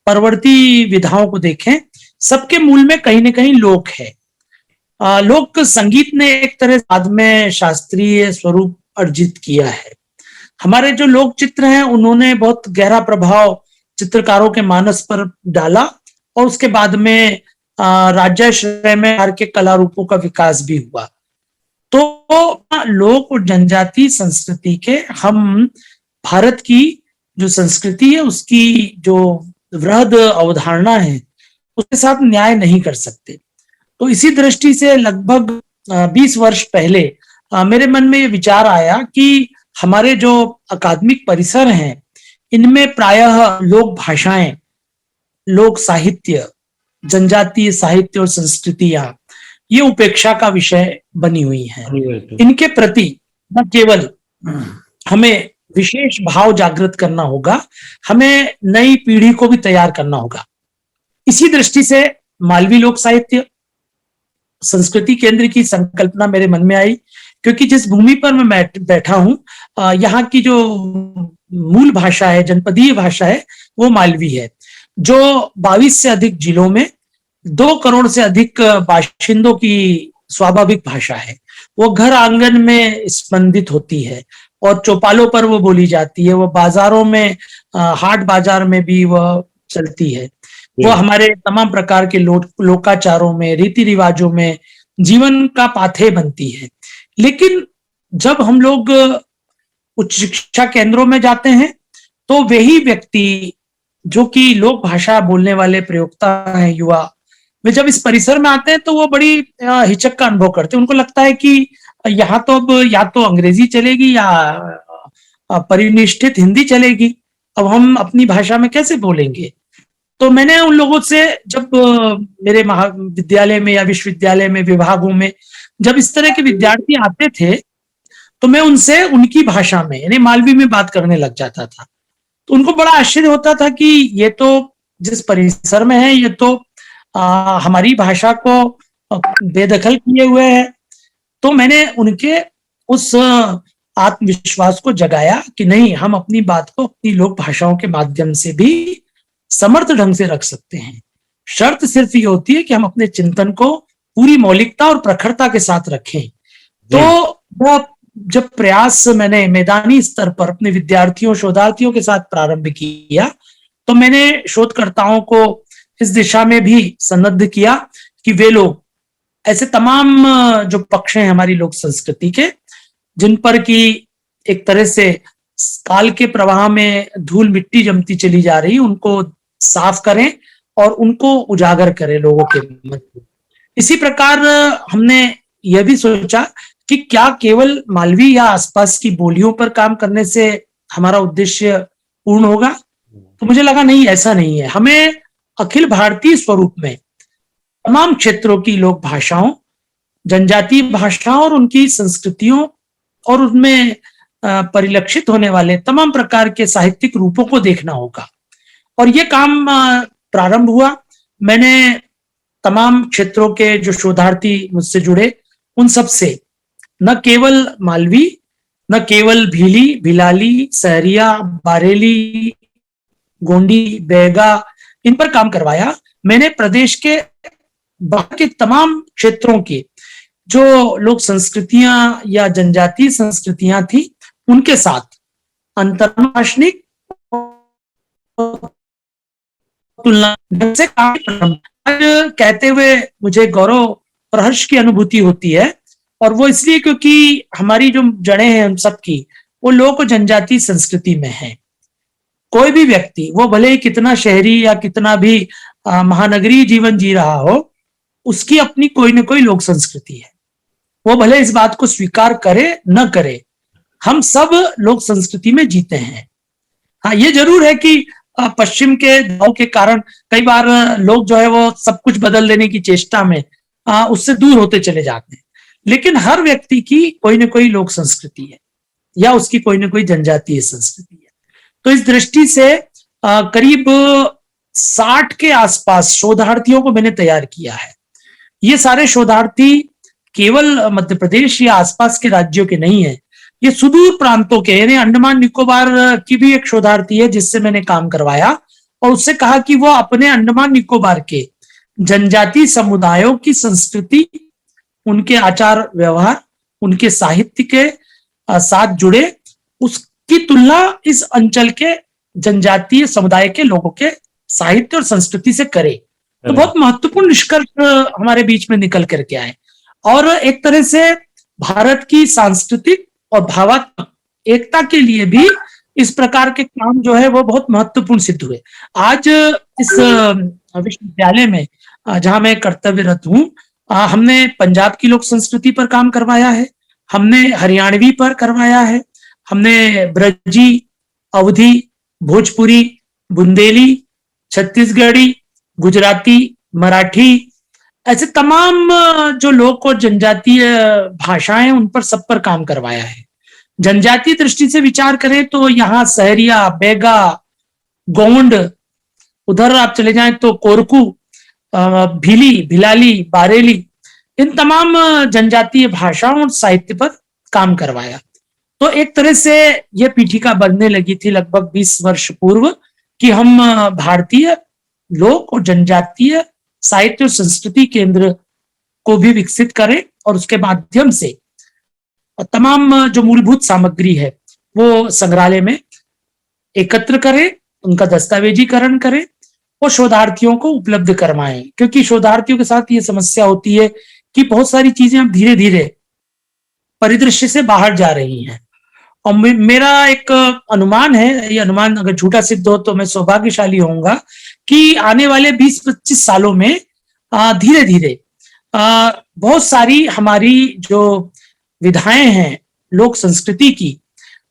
परवर्ती विधाओं को देखें, सबके मूल में कहीं ना कहीं लोक है। लोक संगीत ने एक तरह बाद में शास्त्रीय स्वरूप अर्जित किया है। हमारे जो लोक चित्र हैं उन्होंने बहुत गहरा प्रभाव चित्रकारों के मानस पर डाला और उसके बाद में राज्याश्रय में के कला रूपों का विकास भी हुआ। तो लोक और जनजातीय संस्कृति के हम भारत की जो संस्कृति है उसकी जो वृहद अवधारणा है उसके साथ न्याय नहीं कर सकते। तो इसी दृष्टि से लगभग 20 वर्ष पहले मेरे मन में ये विचार आया कि हमारे जो अकादमिक परिसर हैं इनमें प्रायः लोक भाषाएं, लोक साहित्य, जनजातीय साहित्य और संस्कृतियां ये उपेक्षा का विषय बनी हुई हैं। इनके प्रति न केवल हमें विशेष भाव जागृत करना होगा, हमें नई पीढ़ी को भी तैयार करना होगा। इसी दृष्टि से मालवी लोक साहित्य संस्कृति केंद्र की संकल्पना मेरे मन में आई, क्योंकि जिस भूमि पर मैं बैठा हूं, यहाँ की जो मूल भाषा है, जनपदीय भाषा है, वो मालवी है, जो 22 से अधिक जिलों में 2 करोड़ से अधिक बाशिंदों की स्वाभाविक भाषा है। वो घर आंगन में स्पंदित होती है और चौपालों पर वो बोली जाती है, वो बाजारों में, हाट बाजार में भी वह चलती है। वो हमारे तमाम प्रकार के लोकाचारों में, रीति रिवाजों में जीवन का पाथेय बनती है। लेकिन जब हम लोग उच्च शिक्षा केंद्रों में जाते हैं, तो वही व्यक्ति जो कि लोक भाषा बोलने वाले प्रयोक्ता हैं, युवा, वे जब इस परिसर में आते हैं तो वो बड़ी हिचक का अनुभव करते हैं। उनको लगता है कि यहाँ तो अब या तो अंग्रेजी चलेगी या परिनिष्ठित हिंदी चलेगी, अब हम अपनी भाषा में कैसे बोलेंगे। तो मैंने उन लोगों से, जब मेरे महाविद्यालय में या विश्वविद्यालय में, विभागों में जब इस तरह के विद्यार्थी आते थे, तो मैं उनसे उनकी भाषा में, यानी मालवी में बात करने लग जाता था। तो उनको बड़ा आश्चर्य होता था कि ये तो जिस परिसर में है, ये तो हमारी भाषा को बेदखल किए हुए है। तो मैंने उनके उस आत्मविश्वास को जगाया कि नहीं, हम अपनी बात को अपनी लोक भाषाओं के माध्यम से भी समर्थ ढंग से रख सकते हैं। शर्त सिर्फ ये होती है कि हम अपने चिंतन को पूरी मौलिकता और प्रखरता के साथ रखें। तो जब प्रयास मैंने मैदानी स्तर पर अपने विद्यार्थियों, शोधार्थियों के साथ प्रारंभ किया, तो मैंने शोधकर्ताओं को इस दिशा में भी सन्नद्ध किया कि वे लोग ऐसे तमाम जो पक्ष हैं हमारी लोक संस्कृति के, जिन पर कि एक तरह से काल के प्रवाह में धूल मिट्टी जमती चली जा रही, उनको साफ करें और उनको उजागर करें लोगों के मध्य में। इसी प्रकार हमने यह भी सोचा कि क्या केवल मालवी या आसपास की बोलियों पर काम करने से हमारा उद्देश्य पूर्ण होगा। तो मुझे लगा नहीं, ऐसा नहीं है, हमें अखिल भारतीय स्वरूप में तमाम क्षेत्रों की लोक भाषाओं, जनजातीय भाषाओं और उनकी संस्कृतियों और उनमें परिलक्षित होने वाले तमाम प्रकार के साहित्यिक रूपों को देखना होगा। और ये काम प्रारंभ हुआ। मैंने तमाम क्षेत्रों के जो शोधार्थी मुझसे जुड़े, उन सब से न केवल मालवी, न केवल भीली, भिलाली, सहरिया, बारेली, गोंडी, बैगा, इन पर काम करवाया। मैंने प्रदेश के बाहर के तमाम क्षेत्रों के जो लोक संस्कृतियां या जनजातीय संस्कृतियां थी, उनके साथ अंतर्भाषिक तुलना से काम कहते हुए मुझे गौरव और हर्ष की अनुभूति होती है। और वो इसलिए क्योंकि हमारी जो जड़ें हैं हम सबकी, वो लोक जनजातीय संस्कृति में है। कोई भी व्यक्ति, वो भले ही कितना शहरी या कितना भी महानगरीय जीवन जी रहा हो, उसकी अपनी कोई न कोई लोक संस्कृति है। वो भले इस बात को स्वीकार करे न करे, हम सब लोक संस्कृति में जीते हैं। हाँ, ये जरूर है कि पश्चिम के दबाव के कारण कई बार लोग जो है वो सब कुछ बदल देने की चेष्टा में उससे दूर होते चले जाते हैं। लेकिन हर व्यक्ति की कोई न कोई लोक संस्कृति है या उसकी कोई न कोई जनजातीय संस्कृति है। तो इस दृष्टि से करीब 60 के आसपास शोधार्थियों को मैंने तैयार किया है। ये सारे शोधार्थी केवल मध्य प्रदेश या आसपास के राज्यों के नहीं है, ये सुदूर प्रांतों के, यानी अंडमान निकोबार की भी एक शोधार्थी है जिससे मैंने काम करवाया और उससे कहा कि वो अपने अंडमान निकोबार के जनजातीय समुदायों की संस्कृति, उनके आचार व्यवहार, उनके साहित्य के साथ जुड़े, उसकी तुलना इस अंचल के जनजातीय समुदाय के लोगों के साहित्य और संस्कृति से करे। तो बहुत महत्वपूर्ण निष्कर्ष हमारे बीच में निकल करके आए और एक तरह से भारत की सांस्कृतिक और भावात्मक एकता के लिए भी इस प्रकार के काम जो है वो बहुत महत्वपूर्ण सिद्ध हुए। आज इस विश्वविद्यालय में जहां मैं कर्तव्यरत हूं, हमने पंजाब की लोक संस्कृति पर काम करवाया है, हमने हरियाणवी पर करवाया है, हमने ब्रजी, अवधी, भोजपुरी, बुंदेली, छत्तीसगढ़ी, गुजराती, मराठी, ऐसे तमाम जो लोक और जनजातीय भाषाएं उन पर सब पर काम करवाया है। जनजातीय दृष्टि से विचार करें तो यहाँ सहरिया, बेगा, गोंड, उधर आप चले जाएं तो कोरकू, भीली, भिलाली, बारेली, इन तमाम जनजातीय भाषाओं और साहित्य पर काम करवाया। तो एक तरह से यह पीठिका बनने लगी थी लगभग 20 वर्ष पूर्व कि हम भारतीय लोक और जनजातीय साहित्य और संस्कृति केंद्र को भी विकसित करें और उसके माध्यम से तमाम जो मूलभूत सामग्री है वो संग्रहालय में एकत्र करें, उनका दस्तावेजीकरण करें और शोधार्थियों को उपलब्ध करवाएं। क्योंकि शोधार्थियों के साथ ये समस्या होती है कि बहुत सारी चीजें अब धीरे धीरे परिदृश्य से बाहर जा रही हैं। और मेरा एक अनुमान है, ये अनुमान अगर झूठा सिद्ध हो तो मैं सौभाग्यशाली होऊंगा कि आने वाले 20-25 सालों में धीरे धीरे बहुत सारी हमारी जो विधाएं हैं लोक संस्कृति की,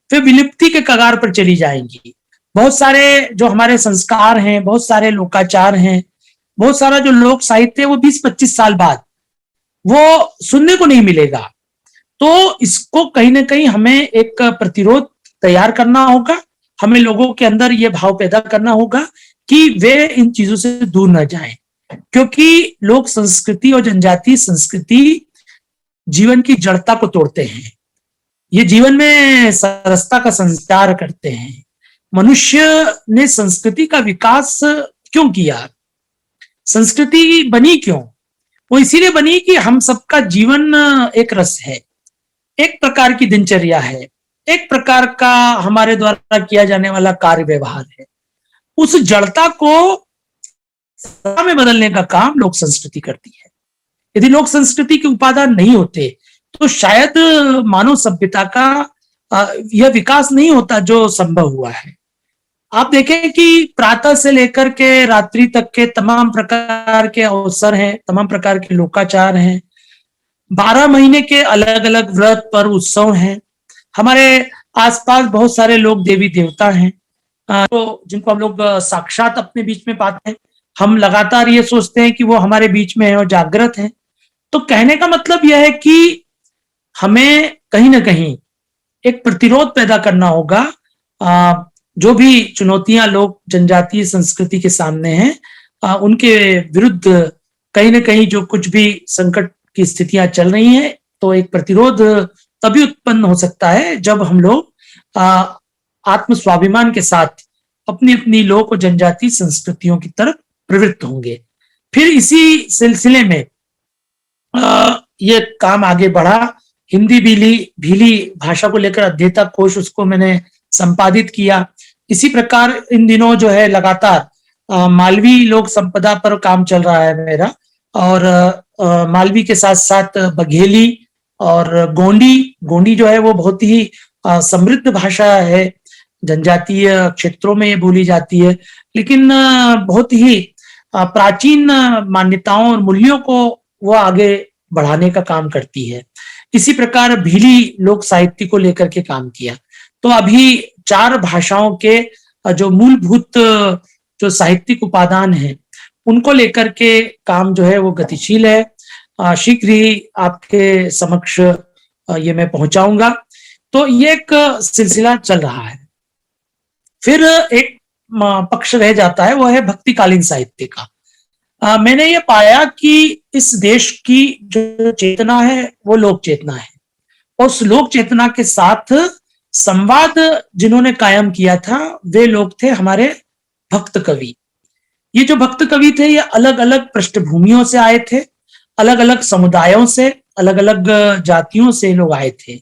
वे विलुप्ति के कगार पर चली जाएंगी। बहुत सारे जो हमारे संस्कार हैं, बहुत सारे लोकाचार हैं, बहुत सारा जो लोक साहित्य है वो 20-25 साल बाद वो सुनने को नहीं मिलेगा। तो इसको कहीं ना कहीं हमें एक प्रतिरोध तैयार करना होगा, हमें लोगों के अंदर ये भाव पैदा करना होगा कि वे इन चीजों से दूर न जाएं। क्योंकि लोक संस्कृति और जनजातीय संस्कृति जीवन की जड़ता को तोड़ते हैं, ये जीवन में सरसता का संचार करते हैं। मनुष्य ने संस्कृति का विकास क्यों किया, संस्कृति बनी क्यों? वो इसीलिए बनी कि हम सबका जीवन एक रस है, एक प्रकार की दिनचर्या है, एक प्रकार का हमारे द्वारा किया जाने वाला कार्य व्यवहार है। उस जड़ता को में बदलने का काम लोक संस्कृति करती है। यदि लोक संस्कृति के उपादान नहीं होते तो शायद मानव सभ्यता का यह विकास नहीं होता जो संभव हुआ है। आप देखें कि प्रातः से लेकर के रात्रि तक के तमाम प्रकार के अवसर हैं, तमाम प्रकार के लोकाचार हैं, 12 महीने के अलग अलग व्रत पर उत्सव हैं। हमारे आसपास बहुत सारे लोग देवी देवता हैं तो जिनको हम लोग साक्षात अपने बीच में पाते हैं। हम लगातार ये सोचते हैं कि वो हमारे बीच में है और जागृत है। तो कहने का मतलब यह है कि हमें कहीं ना कहीं एक प्रतिरोध पैदा करना होगा। जो भी चुनौतियां लोग जनजातीय संस्कृति के सामने हैं उनके विरुद्ध कहीं ना कहीं जो कुछ भी संकट की स्थितियां चल रही हैं, तो एक प्रतिरोध तभी उत्पन्न हो सकता है जब हम लोग आत्म स्वाभिमान के साथ अपनी अपनी लोक और जनजातीय संस्कृतियों की तरफ प्रवृत्त होंगे। फिर इसी सिलसिले में ये काम आगे बढ़ा। हिंदी भीली भाषा को लेकर अध्येता कोश उसको मैंने संपादित किया। इसी प्रकार इन दिनों जो है लगातार मालवी लोक संपदा पर काम चल रहा है मेरा, और मालवी के साथ साथ बघेली और गोंडी जो है वो बहुत ही समृद्ध भाषा है, जनजातीय क्षेत्रों में ये बोली जाती है, लेकिन बहुत ही प्राचीन मान्यताओं और मूल्यों को वो आगे बढ़ाने का काम करती है। इसी प्रकार भीली लोक साहित्य को लेकर के काम किया। तो अभी 4 भाषाओं के जो मूलभूत जो साहित्यिक उपादान हैं उनको लेकर के काम जो है वो गतिशील है। शीघ्र ही आपके समक्ष ये मैं पहुंचाऊंगा। तो ये एक सिलसिला चल रहा है। फिर एक पक्ष रह जाता है, वो है भक्तिकालीन साहित्य का। मैंने ये पाया कि इस देश की जो चेतना है वो लोक चेतना है, और उस लोक चेतना के साथ संवाद जिन्होंने कायम किया था वे लोग थे हमारे भक्त कवि। ये जो भक्त कवि थे ये अलग अलग पृष्ठभूमियों से आए थे, अलग अलग समुदायों से, अलग अलग जातियों से लोग आए थे,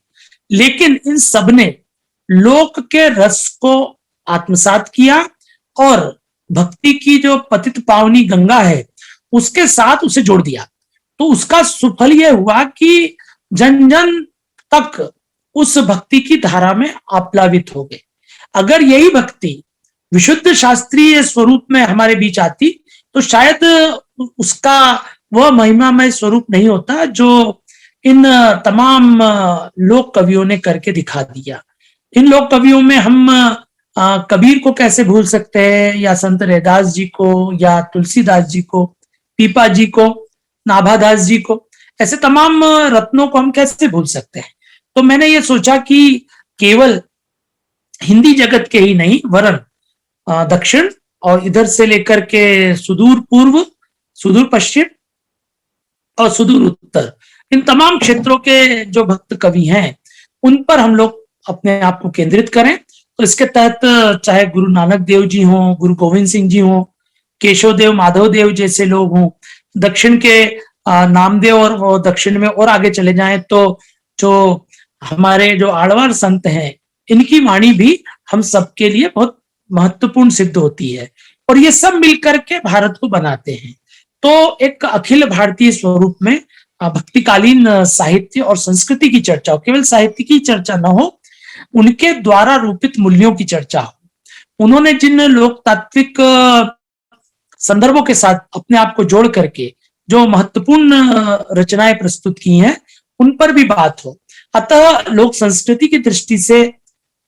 लेकिन इन सब ने लोक के रस को आत्मसात किया और भक्ति की जो पतित पावनी गंगा है उसके साथ उसे जोड़ दिया। तो उसका सुफल यह हुआ कि जन जन तक उस भक्ति की धारा में आप्लावित हो गए। अगर यही भक्ति विशुद्ध शास्त्रीय स्वरूप में हमारे बीच आती तो शायद उसका वह महिमामय स्वरूप नहीं होता जो इन तमाम लोक कवियों ने करके दिखा दिया। इन लोक कवियों में हम कबीर को कैसे भूल सकते हैं, या संत रैदास जी को, या तुलसीदास जी को, पीपा जी को, नाभादास जी को, ऐसे तमाम रत्नों को हम कैसे भूल सकते हैं। तो मैंने ये सोचा कि केवल हिंदी जगत के ही नहीं वरन दक्षिण और इधर से लेकर के सुदूर पूर्व, सुदूर पश्चिम और सुदूर उत्तर, इन तमाम क्षेत्रों के जो भक्त कवि हैं उन पर हम लोग अपने आप को केंद्रित करें। तो इसके तहत चाहे गुरु नानक देव जी हों, गुरु गोविंद सिंह जी हों, केशव देव, माधव देव जैसे लोग हों, दक्षिण के नामदेव, और वो दक्षिण में और आगे चले जाएं तो जो हमारे जो आळवार संत हैं, इनकी वाणी भी हम सबके लिए बहुत महत्वपूर्ण सिद्ध होती है, और ये सब मिलकर के भारत को बनाते हैं। तो एक अखिल भारतीय स्वरूप में भक्तिकालीन साहित्य और संस्कृति की चर्चा हो, केवल साहित्य की चर्चा न हो, उनके द्वारा रूपित मूल्यों की चर्चा हो। उन्होंने जिन लोक तात्विक संदर्भों के साथ अपने आप को जोड़ करके जो महत्वपूर्ण रचनाएं प्रस्तुत की हैं, उन पर भी बात हो। अतः लोक संस्कृति की दृष्टि से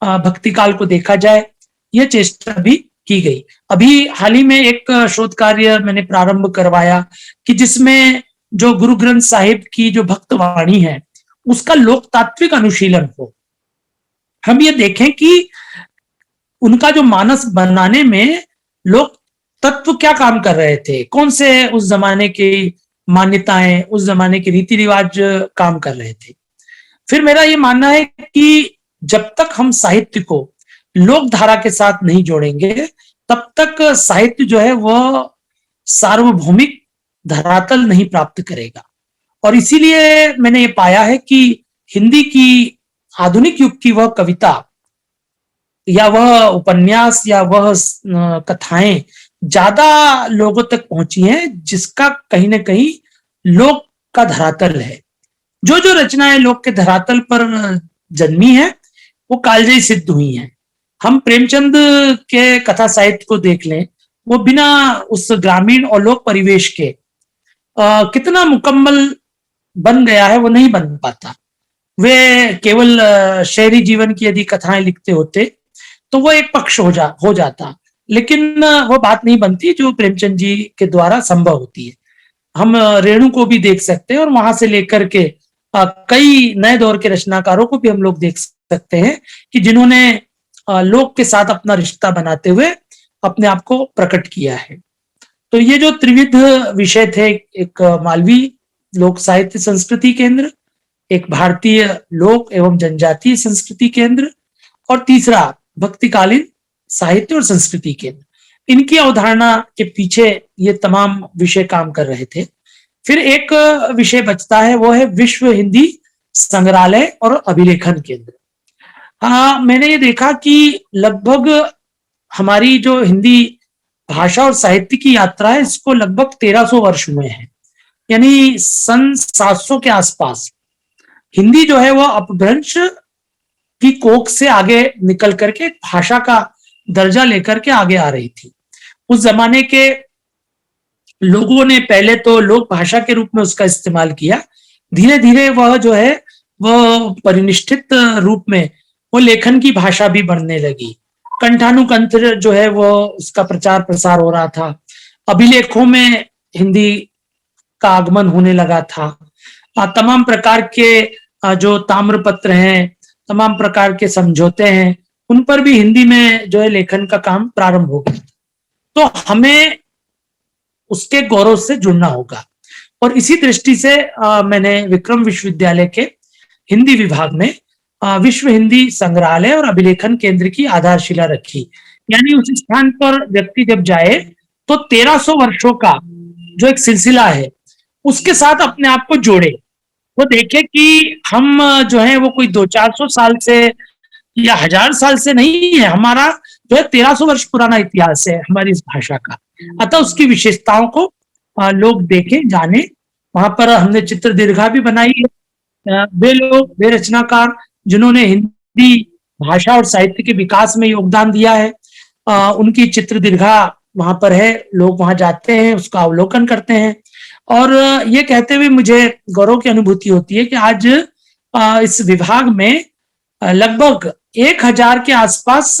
भक्ति काल को देखा जाए, यह चेष्टा भी की गई। अभी हाल ही में एक शोध कार्य मैंने प्रारंभ करवाया कि जिसमें जो गुरु ग्रंथ साहिब की जो भक्त वाणी है उसका लोक तात्विक अनुशीलन हो। हम ये देखें कि उनका जो मानस बनाने में लोक तत्व क्या काम कर रहे थे, कौन से उस जमाने की मान्यताएं, उस जमाने के रीति रिवाज काम कर रहे थे। फिर मेरा ये मानना है कि जब तक हम साहित्य को लोक धारा के साथ नहीं जोड़ेंगे, तब तक साहित्य जो है वह सार्वभौमिक धरातल नहीं प्राप्त करेगा। और इसीलिए मैंने ये पाया है कि हिंदी की आधुनिक युग की वह कविता या वह उपन्यास या वह कथाएं ज्यादा लोगों तक पहुंची हैं जिसका कहीं ना कहीं लोक का धरातल है। जो जो रचनाएं लोक के धरातल पर जन्मी है वो कालजयी सिद्ध हुई हैं। हम प्रेमचंद के कथा साहित्य को देख लें, वो बिना उस ग्रामीण और लोक परिवेश के कितना मुकम्मल बन गया है वो नहीं बन पाता। वे केवल शहरी जीवन की यदि कथाएं लिखते होते तो वो एक पक्ष हो जाता, लेकिन वो बात नहीं बनती जो प्रेमचंद जी के द्वारा संभव होती है। हम रेणु को भी देख सकते हैं और वहां से लेकर के कई नए दौर के रचनाकारों को भी हम लोग देख सकते हैं कि जिन्होंने लोक के साथ अपना रिश्ता बनाते हुए अपने आप को प्रकट किया है। तो ये जो त्रिविध विषय थे, एक मालवी लोक साहित्य संस्कृति केंद्र, एक भारतीय लोक एवं जनजातीय संस्कृति केंद्र, और तीसरा भक्तिकालीन साहित्य और संस्कृति केंद्र, इनकी अवधारणा के पीछे ये तमाम विषय काम कर रहे थे। फिर एक विषय बचता है, वो है विश्व हिंदी संग्रहालय और अभिलेखन केंद्र। मैंने ये देखा कि लगभग हमारी जो हिंदी भाषा और साहित्य की यात्रा है, इसको लगभग 1300 वर्ष हुए हैं, यानी सन 700 के आसपास हिंदी जो है वह अपभ्रंश की कोख से आगे निकल करके भाषा का दर्जा लेकर के आगे आ रही थी। उस जमाने के लोगों ने पहले तो लोक भाषा के रूप में उसका इस्तेमाल किया, धीरे धीरे वह जो है वह परिनिष्ठित रूप में वो लेखन की भाषा भी बनने लगी। कंठानुकंठ जो है वो उसका प्रचार प्रसार हो रहा था, अभिलेखों में हिंदी का आगमन होने लगा था। तमाम प्रकार के जो ताम्रपत्र हैं, तमाम प्रकार के समझौते हैं, उन पर भी हिंदी में जो है लेखन का काम प्रारंभ हो गया। तो हमें उसके गौरव से जुड़ना होगा, और इसी दृष्टि से मैंने विक्रम विश्वविद्यालय के हिंदी विभाग में विश्व हिंदी संग्रहालय और अभिलेखन केंद्र की आधारशिला रखी। यानी उस स्थान पर व्यक्ति जब जाए तो 1300 वर्षों का जो एक सिलसिला है उसके साथ अपने आप को जोड़े, वो देखे कि हम जो है वो कोई 200-400 साल से या 1000 साल से नहीं है, हमारा जो है 1300 वर्ष पुराना इतिहास है हमारी इस भाषा का। अतः उसकी विशेषताओं को लोग देखें, जाने। वहां पर हमने चित्र दीर्घा भी बनाई है। वे लोग, वे रचनाकार जिन्होंने हिंदी भाषा और साहित्य के विकास में योगदान दिया है, उनकी चित्र दीर्घा वहां पर है। लोग वहां जाते हैं, उसका अवलोकन करते हैं, और ये कहते हुए मुझे गौरव की अनुभूति होती है कि आज इस विभाग में लगभग 1000 के आसपास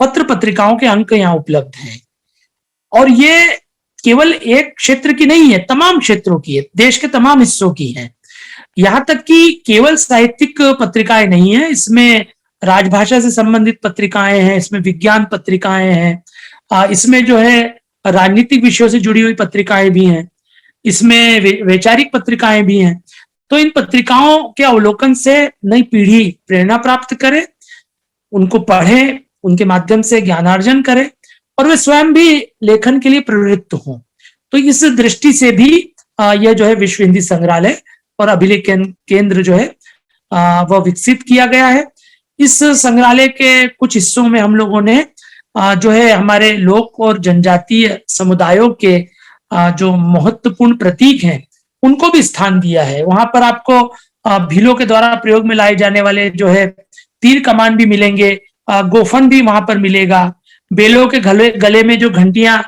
पत्र पत्रिकाओं के अंक यहाँ उपलब्ध हैं। और ये केवल एक क्षेत्र की नहीं है, तमाम क्षेत्रों की है, देश के तमाम हिस्सों की है। यहाँ तक कि केवल साहित्यिक पत्रिकाएं नहीं है, इसमें राजभाषा से संबंधित पत्रिकाएं हैं, इसमें विज्ञान पत्रिकाएं हैं, इसमें जो है राजनीतिक विषयों से जुड़ी हुई पत्रिकाएं भी हैं, इसमें वैचारिक पत्रिकाएं भी हैं। तो इन पत्रिकाओं के अवलोकन से नई पीढ़ी प्रेरणा प्राप्त करे, उनको पढ़े, उनके माध्यम से ज्ञानार्जन करे और वे स्वयं भी लेखन के लिए प्रवृत्त हों। तो इस दृष्टि से भी यह जो है विश्व हिंदी संग्रहालय और अभिलेख केंद्र जो है वह विकसित किया गया है। इस संग्रहालय के कुछ हिस्सों में हम लोगों ने जो है हमारे लोक और जनजातीय समुदायों के जो महत्वपूर्ण प्रतीक हैं उनको भी स्थान दिया है। वहां पर आपको भीलों के द्वारा प्रयोग में लाए जाने वाले जो है तीर कमान भी मिलेंगे, गोफन भी वहां पर मिलेगा। बेलों के गले में जो घंटियां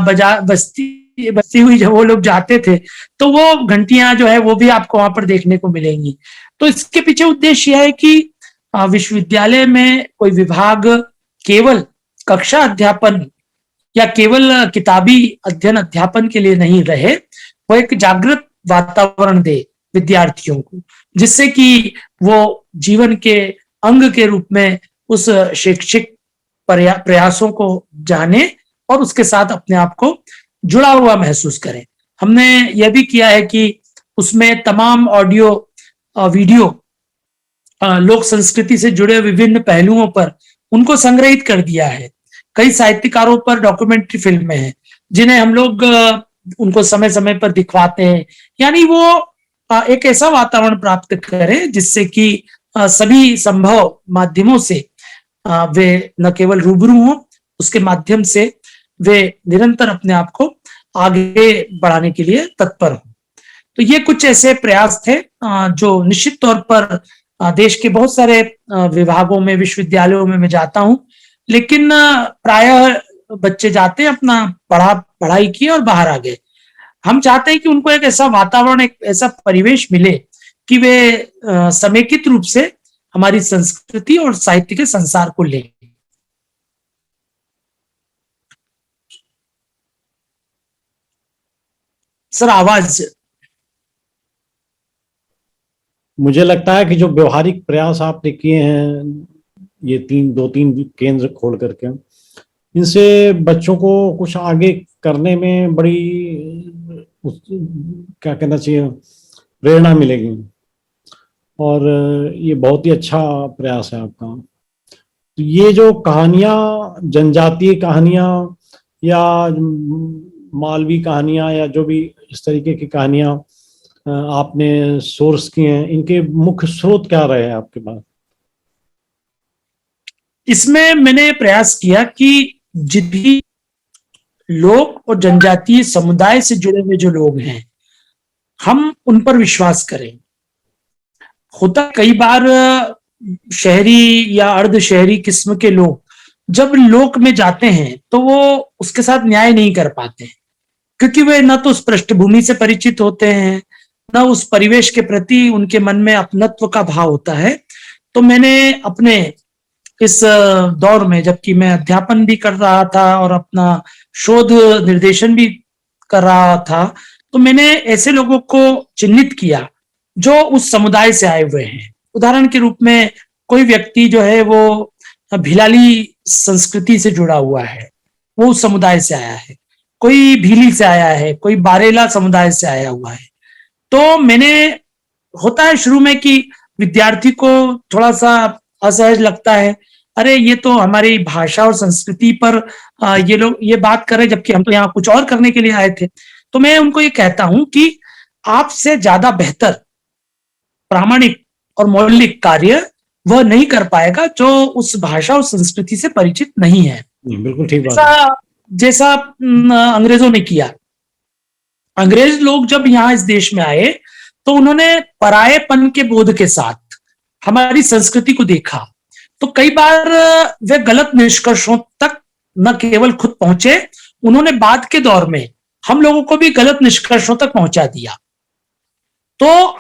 बजती हुई जब वो लोग जाते थे तो वो घंटियां जो है वो भी आपको वहां पर देखने को मिलेंगी। तो इसके पीछे उद्देश्य यह है कि विश्वविद्यालय में कोई विभाग केवल कक्षा अध्यापन या केवल किताबी अध्ययन अध्यापन के लिए नहीं रहे, वो एक जागृत वातावरण दे विद्यार्थियों को, जिससे कि वो जीवन के अंग के रूप में उस शैक्षिक प्रयासों को जाने और उसके साथ अपने आप को जुड़ा हुआ महसूस करें। हमने यह भी किया है कि उसमें तमाम ऑडियो वीडियो लोक संस्कृति से जुड़े विभिन्न पहलुओं पर उनको संग्रहित कर दिया है। कई साहित्यकारों पर डॉक्यूमेंट्री फिल्में हैं जिन्हें हम लोग उनको समय समय पर दिखवाते हैं, यानी वो एक ऐसा वातावरण प्राप्त करें जिससे कि सभी संभव माध्यमों से वे न केवल रूबरू हों, उसके माध्यम से वे निरंतर अपने आप को आगे बढ़ाने के लिए तत्पर हों। तो ये कुछ ऐसे प्रयास थे जो निश्चित तौर पर देश के बहुत सारे विभागों में, विश्वविद्यालयों में मैं जाता हूं, लेकिन प्रायः बच्चे जाते हैं, अपना पढ़ाई किए और बाहर आ गए। हम चाहते हैं कि उनको एक ऐसा वातावरण, एक ऐसा परिवेश मिले कि वे समेकित रूप से हमारी संस्कृति और साहित्य के संसार को लें। सर आवाज। मुझे लगता है कि जो व्यवहारिक प्रयास आपने किए हैं ये दो तीन केंद्र खोल करके, इनसे बच्चों को कुछ आगे करने में बड़ी क्या कहना चाहिए प्रेरणा मिलेगी और ये बहुत ही अच्छा प्रयास है आपका। तो ये जो कहानियां, जनजातीय कहानियां या मालवी कहानियां या जो भी इस तरीके की कहानियां आपने सोर्स किए हैं, इनके मुख्य स्रोत क्या रहे हैं आपके पास? इसमें मैंने प्रयास किया कि जितनी लोक और जनजातीय समुदाय से जुड़े हुए जो लोग हैं हम उन पर विश्वास करें। होता कई बार शहरी या अर्ध शहरी किस्म के लोग जब लोक में जाते हैं तो वो उसके साथ न्याय नहीं कर पाते, क्योंकि वे न तो उस पृष्ठभूमि से परिचित होते हैं, न उस परिवेश के प्रति उनके मन में अपनत्व का भाव होता है। तो मैंने अपने इस दौर में, जबकि मैं अध्यापन भी कर रहा था और अपना शोध निर्देशन भी कर रहा था, तो मैंने ऐसे लोगों को चिन्हित किया जो उस समुदाय से आए हुए हैं। उदाहरण के रूप में कोई व्यक्ति जो है वो भिलाली संस्कृति से जुड़ा हुआ है, वो उस समुदाय से आया है, कोई भीली से आया है, कोई बारेला समुदाय से आया हुआ है। तो मैंने, होता है शुरू में कि विद्यार्थी को थोड़ा सा असहज लगता है, अरे ये तो हमारी भाषा और संस्कृति पर ये लोग ये बात कर रहे, जबकि हम तो यहाँ कुछ और करने के लिए आए थे। तो मैं उनको ये कहता हूं कि आपसे ज्यादा बेहतर प्रामाणिक और मौलिक कार्य वह नहीं कर पाएगा जो उस भाषा और संस्कृति से परिचित नहीं है। बिल्कुल ठीक बात। जैसा अंग्रेजों ने किया। अंग्रेज लोग जब यहाँ इस देश में आए तो उन्होंने परायेपन के बोध के साथ हमारी संस्कृति को देखा, तो कई बार वे गलत निष्कर्षों तक न केवल खुद पहुंचे, उन्होंने बाद के दौर में हम लोगों को भी गलत निष्कर्षों तक पहुंचा दिया। तो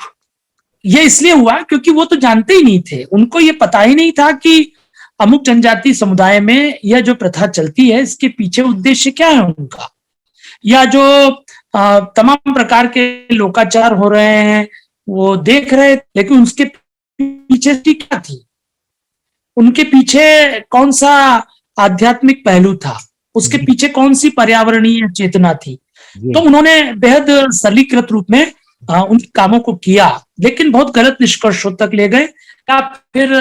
ये इसलिए हुआ क्योंकि वो तो जानते ही नहीं थे, उनको ये पता ही नहीं था कि अमुक जनजाति समुदाय में यह जो प्रथा चलती है इसके पीछे उद्देश्य क्या है उनका, या जो तमाम प्रकार के लोकाचार हो रहे हैं वो देख रहे, लेकिन उसके पीछे क्या थी। उनके पीछे कौन सा आध्यात्मिक पहलू था, उसके पीछे कौन सी पर्यावरणीय चेतना थी। तो उन्होंने बेहद सरलीकृत रूप में उन कामों को किया, लेकिन बहुत गलत निष्कर्षों तक ले गए। या फिर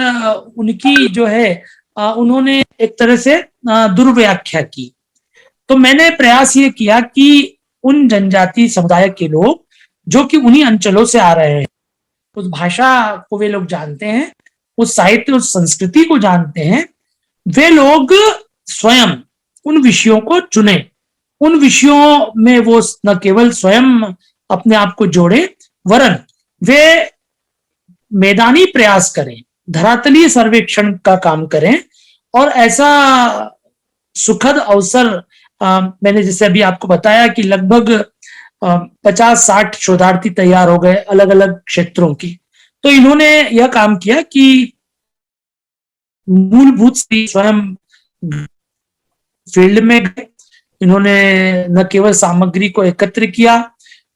उनकी जो है उन्होंने एक तरह से दुर्व्याख्या की। तो मैंने प्रयास ये किया कि उन जनजाति समुदाय के लोग जो कि उन्हीं अंचलों से आ रहे हैं, उस भाषा को वे लोग जानते हैं, उस साहित्य उस संस्कृति को जानते हैं, वे लोग स्वयं उन विषयों को चुने, उन विषयों में वो न केवल स्वयं अपने आप को जोड़े, वरन वे मैदानी प्रयास करें, धरातलीय सर्वेक्षण का काम करें। और ऐसा सुखद अवसर मैंने जैसे अभी आपको बताया कि लगभग 50-60 शोधार्थी तैयार हो गए अलग अलग क्षेत्रों के। तो इन्होंने यह काम किया कि मूलभूत स्वयं फील्ड में गए, इन्होंने न केवल सामग्री को एकत्र किया,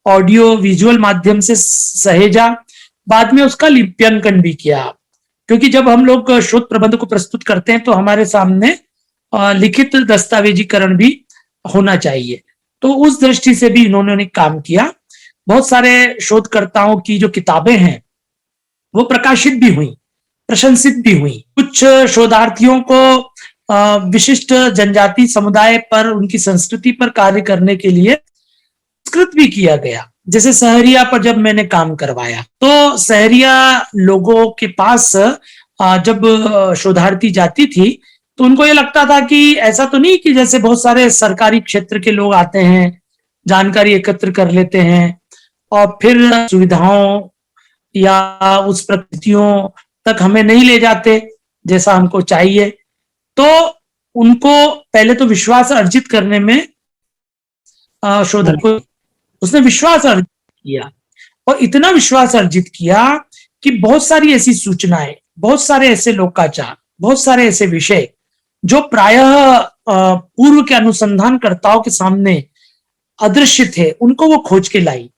ऑडियो विजुअल माध्यम से सहेजा, बाद में उसका लिप्यंकन भी किया। क्योंकि जब हम लोग शोध प्रबंध को प्रस्तुत करते हैं तो हमारे सामने लिखित दस्तावेजीकरण भी होना चाहिए। तो उस दृष्टि से भी इन्होंने काम किया। बहुत सारे शोधकर्ताओं की जो किताबें हैं वो प्रकाशित भी हुई, प्रशंसित भी हुई। कुछ शोधार्थियों को विशिष्ट जनजाति समुदाय पर, उनकी संस्कृति पर कार्य करने के लिए पुरस्कृत भी किया गया। जैसे सहरिया पर जब मैंने काम करवाया तो सहरिया लोगों के पास जब शोधार्थी जाती थी तो उनको ये लगता था कि ऐसा तो नहीं कि जैसे बहुत सारे सरकारी क्षेत्र के लोग आते हैं, जानकारी एकत्र कर लेते हैं और फिर सुविधाओं या उस प्रकृतियों तक हमें नहीं ले जाते जैसा हमको चाहिए। तो उनको पहले तो विश्वास अर्जित करने में शोधक को उसने विश्वास अर्जित किया, और इतना विश्वास अर्जित किया कि बहुत सारी ऐसी सूचनाएं, बहुत सारे ऐसे लोकाचार, बहुत सारे ऐसे विषय जो प्रायः पूर्व के अनुसंधानकर्ताओं के सामने अदृश्य थे, उनको वो खोज के लाई।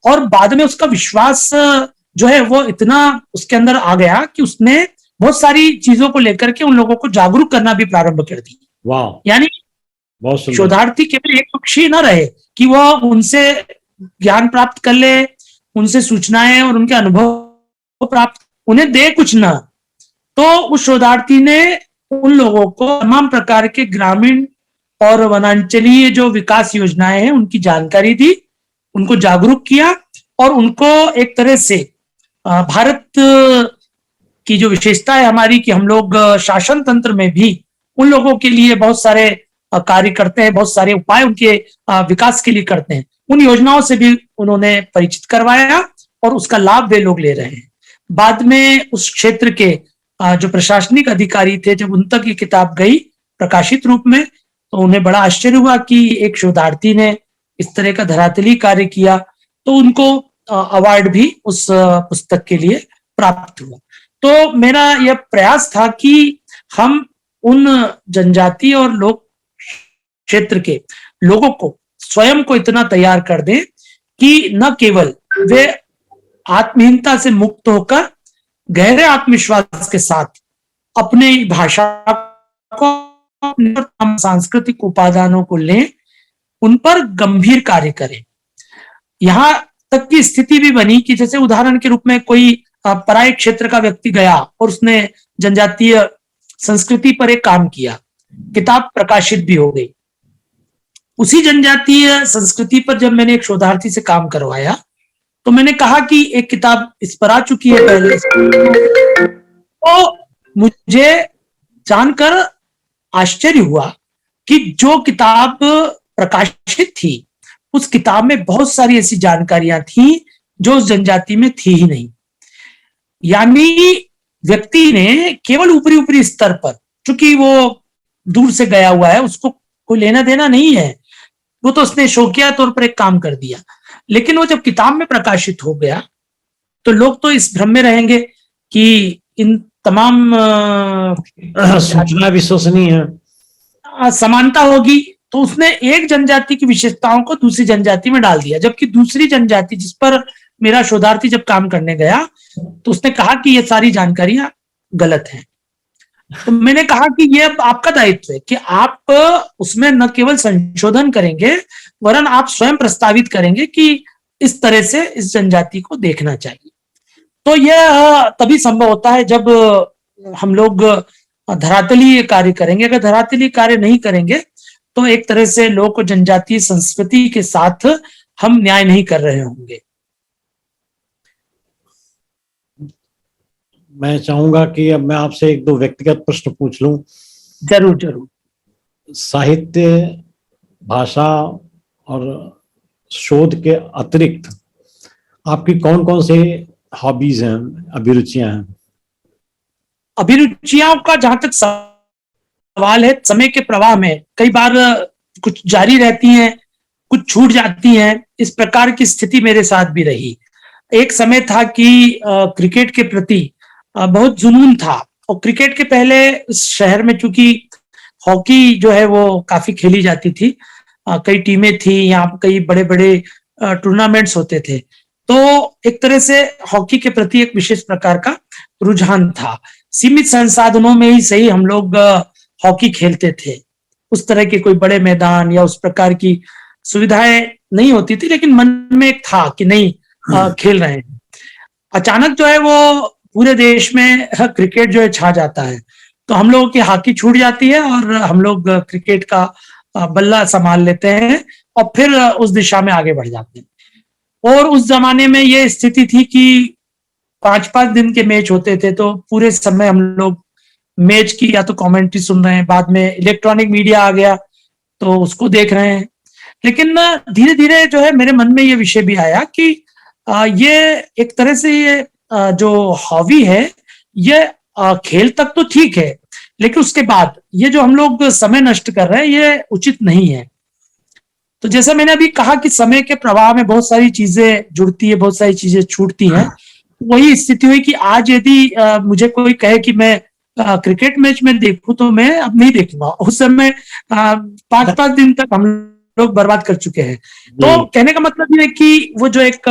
और बाद में उसका विश्वास जो है वो इतना उसके अंदर आ गया कि उसने बहुत सारी चीजों को लेकर के उन लोगों को जागरूक करना भी प्रारंभ कर दी। वाह, यानी शोधार्थी केवल एक पक्षी न रहे कि वह उनसे ज्ञान प्राप्त कर ले, उनसे सूचनाएं और उनके अनुभव प्राप्त, उन्हें दे कुछ न। तो उस शोधार्थी ने उन लोगों को तमाम प्रकार के ग्रामीण और वनांचलीय जो विकास योजनाएं हैं उनकी जानकारी दी, उनको जागरूक किया और उनको एक तरह से भारत की जो विशेषता है हमारी कि हम लोग शासन तंत्र में भी उन लोगों के लिए बहुत सारे कार्य करते हैं, बहुत सारे उपाय उनके विकास के लिए करते हैं, उन योजनाओं से भी उन्होंने परिचित करवाया और उसका लाभ वे लोग ले रहे हैं। बाद में उस क्षेत्र के जो प्रशासनिक अधिकारी थे, जब उन तक ये किताब गई प्रकाशित रूप में, तो उन्हें बड़ा आश्चर्य हुआ कि एक शोधार्थी ने इस तरह का धरातली कार्य किया। तो उनको अवार्ड भी उस पुस्तक के लिए प्राप्त हुआ। तो मेरा यह प्रयास था कि हम उन जनजाति और लोक क्षेत्र के लोगों को स्वयं को इतना तैयार कर दें कि न केवल वे आत्महीनता से मुक्त होकर गहरे आत्मविश्वास के साथ अपने भाषा को, सांस्कृतिक उपादानों को लें, उन पर गंभीर कार्य करें। यहां तक की स्थिति भी बनी कि जैसे उदाहरण के रूप में कोई पराय क्षेत्र का व्यक्ति गया और उसने जनजातीय संस्कृति पर एक काम किया, किताब प्रकाशित भी हो गई। उसी जनजातीय संस्कृति पर जब मैंने एक शोधार्थी से काम करवाया तो मैंने कहा कि एक किताब इस पर आ चुकी है पहले, तो मुझे जानकर आश्चर्य हुआ कि जो किताब प्रकाशित थी उस किताब में बहुत सारी ऐसी जानकारियां थी जो उस जनजाति में थी ही नहीं। यानी व्यक्ति ने केवल ऊपरी ऊपरी स्तर पर, चूंकि वो दूर से गया हुआ है, उसको कोई लेना देना नहीं है, वो तो उसने शौकिया तौर पर एक काम कर दिया, लेकिन वो जब किताब में प्रकाशित हो गया तो लोग तो इस भ्रम में रहेंगे कि इन तमाम सूचना विश्वसनीय है, समानता होगी। तो उसने एक जनजाति की विशेषताओं को दूसरी जनजाति में डाल दिया, जबकि दूसरी जनजाति जिस पर मेरा शोधार्थी जब काम करने गया तो उसने कहा कि ये सारी जानकारियां गलत हैं। तो मैंने कहा कि ये अब आपका दायित्व है कि आप उसमें न केवल संशोधन करेंगे वरन आप स्वयं प्रस्तावित करेंगे कि इस तरह से इस जनजाति को देखना चाहिए। तो यह तभी संभव होता है जब हम लोग धरातलीय कार्य करेंगे। अगर धरातलीय कार्य नहीं करेंगे तो एक तरह से लोक जनजातीय संस्कृति के साथ हम न्याय नहीं कर रहे होंगे। मैं चाहूंगा कि अब मैं आपसे एक दो व्यक्तिगत प्रश्न पूछ लूं। जरूर जरूर। साहित्य, भाषा और शोध के अतिरिक्त आपकी कौन कौन से हॉबीज हैं, अभिरुचियां हैं? अभिरुचियों का जहां तक सवाल है, समय के प्रवाह में कई बार कुछ जारी रहती हैं, कुछ छूट जाती हैं। इस प्रकार की स्थिति मेरे साथ भी रही। एक समय था कि क्रिकेट के प्रति बहुत जुनून था, और क्रिकेट के पहले इस शहर में चूंकि हॉकी जो है वो काफी खेली जाती थी, कई टीमें थी, यहाँ कई बड़े बड़े टूर्नामेंट्स होते थे, तो एक तरह से हॉकी के प्रति एक विशेष प्रकार का रुझान था। सीमित संसाधनों में ही सही हम लोग हॉकी खेलते थे। उस तरह के कोई बड़े मैदान या उस प्रकार की सुविधाएं नहीं होती थी, लेकिन मन में एक था कि नहीं खेल रहे हैं। अचानक जो है वो पूरे देश में क्रिकेट जो है छा जाता है, तो हम लोगों की हॉकी छूट जाती है और हम लोग क्रिकेट का बल्ला संभाल लेते हैं और फिर उस दिशा में आगे बढ़ जाते हैं। और उस जमाने में ये स्थिति थी कि 5-5 दिन के मैच होते थे, तो पूरे समय हम लोग मैच की या तो कमेंट्री सुन रहे हैं, बाद में इलेक्ट्रॉनिक मीडिया आ गया तो उसको देख रहे हैं। लेकिन धीरे धीरे जो है मेरे मन में ये विषय भी आया कि ये एक तरह से ये जो हॉबी है ये खेल तक तो ठीक है, लेकिन उसके बाद ये जो हम लोग समय नष्ट कर रहे हैं ये उचित नहीं है। तो जैसा मैंने अभी कहा कि समय के प्रवाह में बहुत सारी चीजें जुड़ती है, बहुत सारी चीजें छूटती हैं। वही स्थिति हुई कि आज यदि मुझे कोई कहे कि मैं क्रिकेट मैच में देखूं तो मैं अब नहीं देखूंगा। उस समय 5-5 दिन तक हम लोग बर्बाद कर चुके हैं। तो कहने का मतलब ये है कि वो जो एक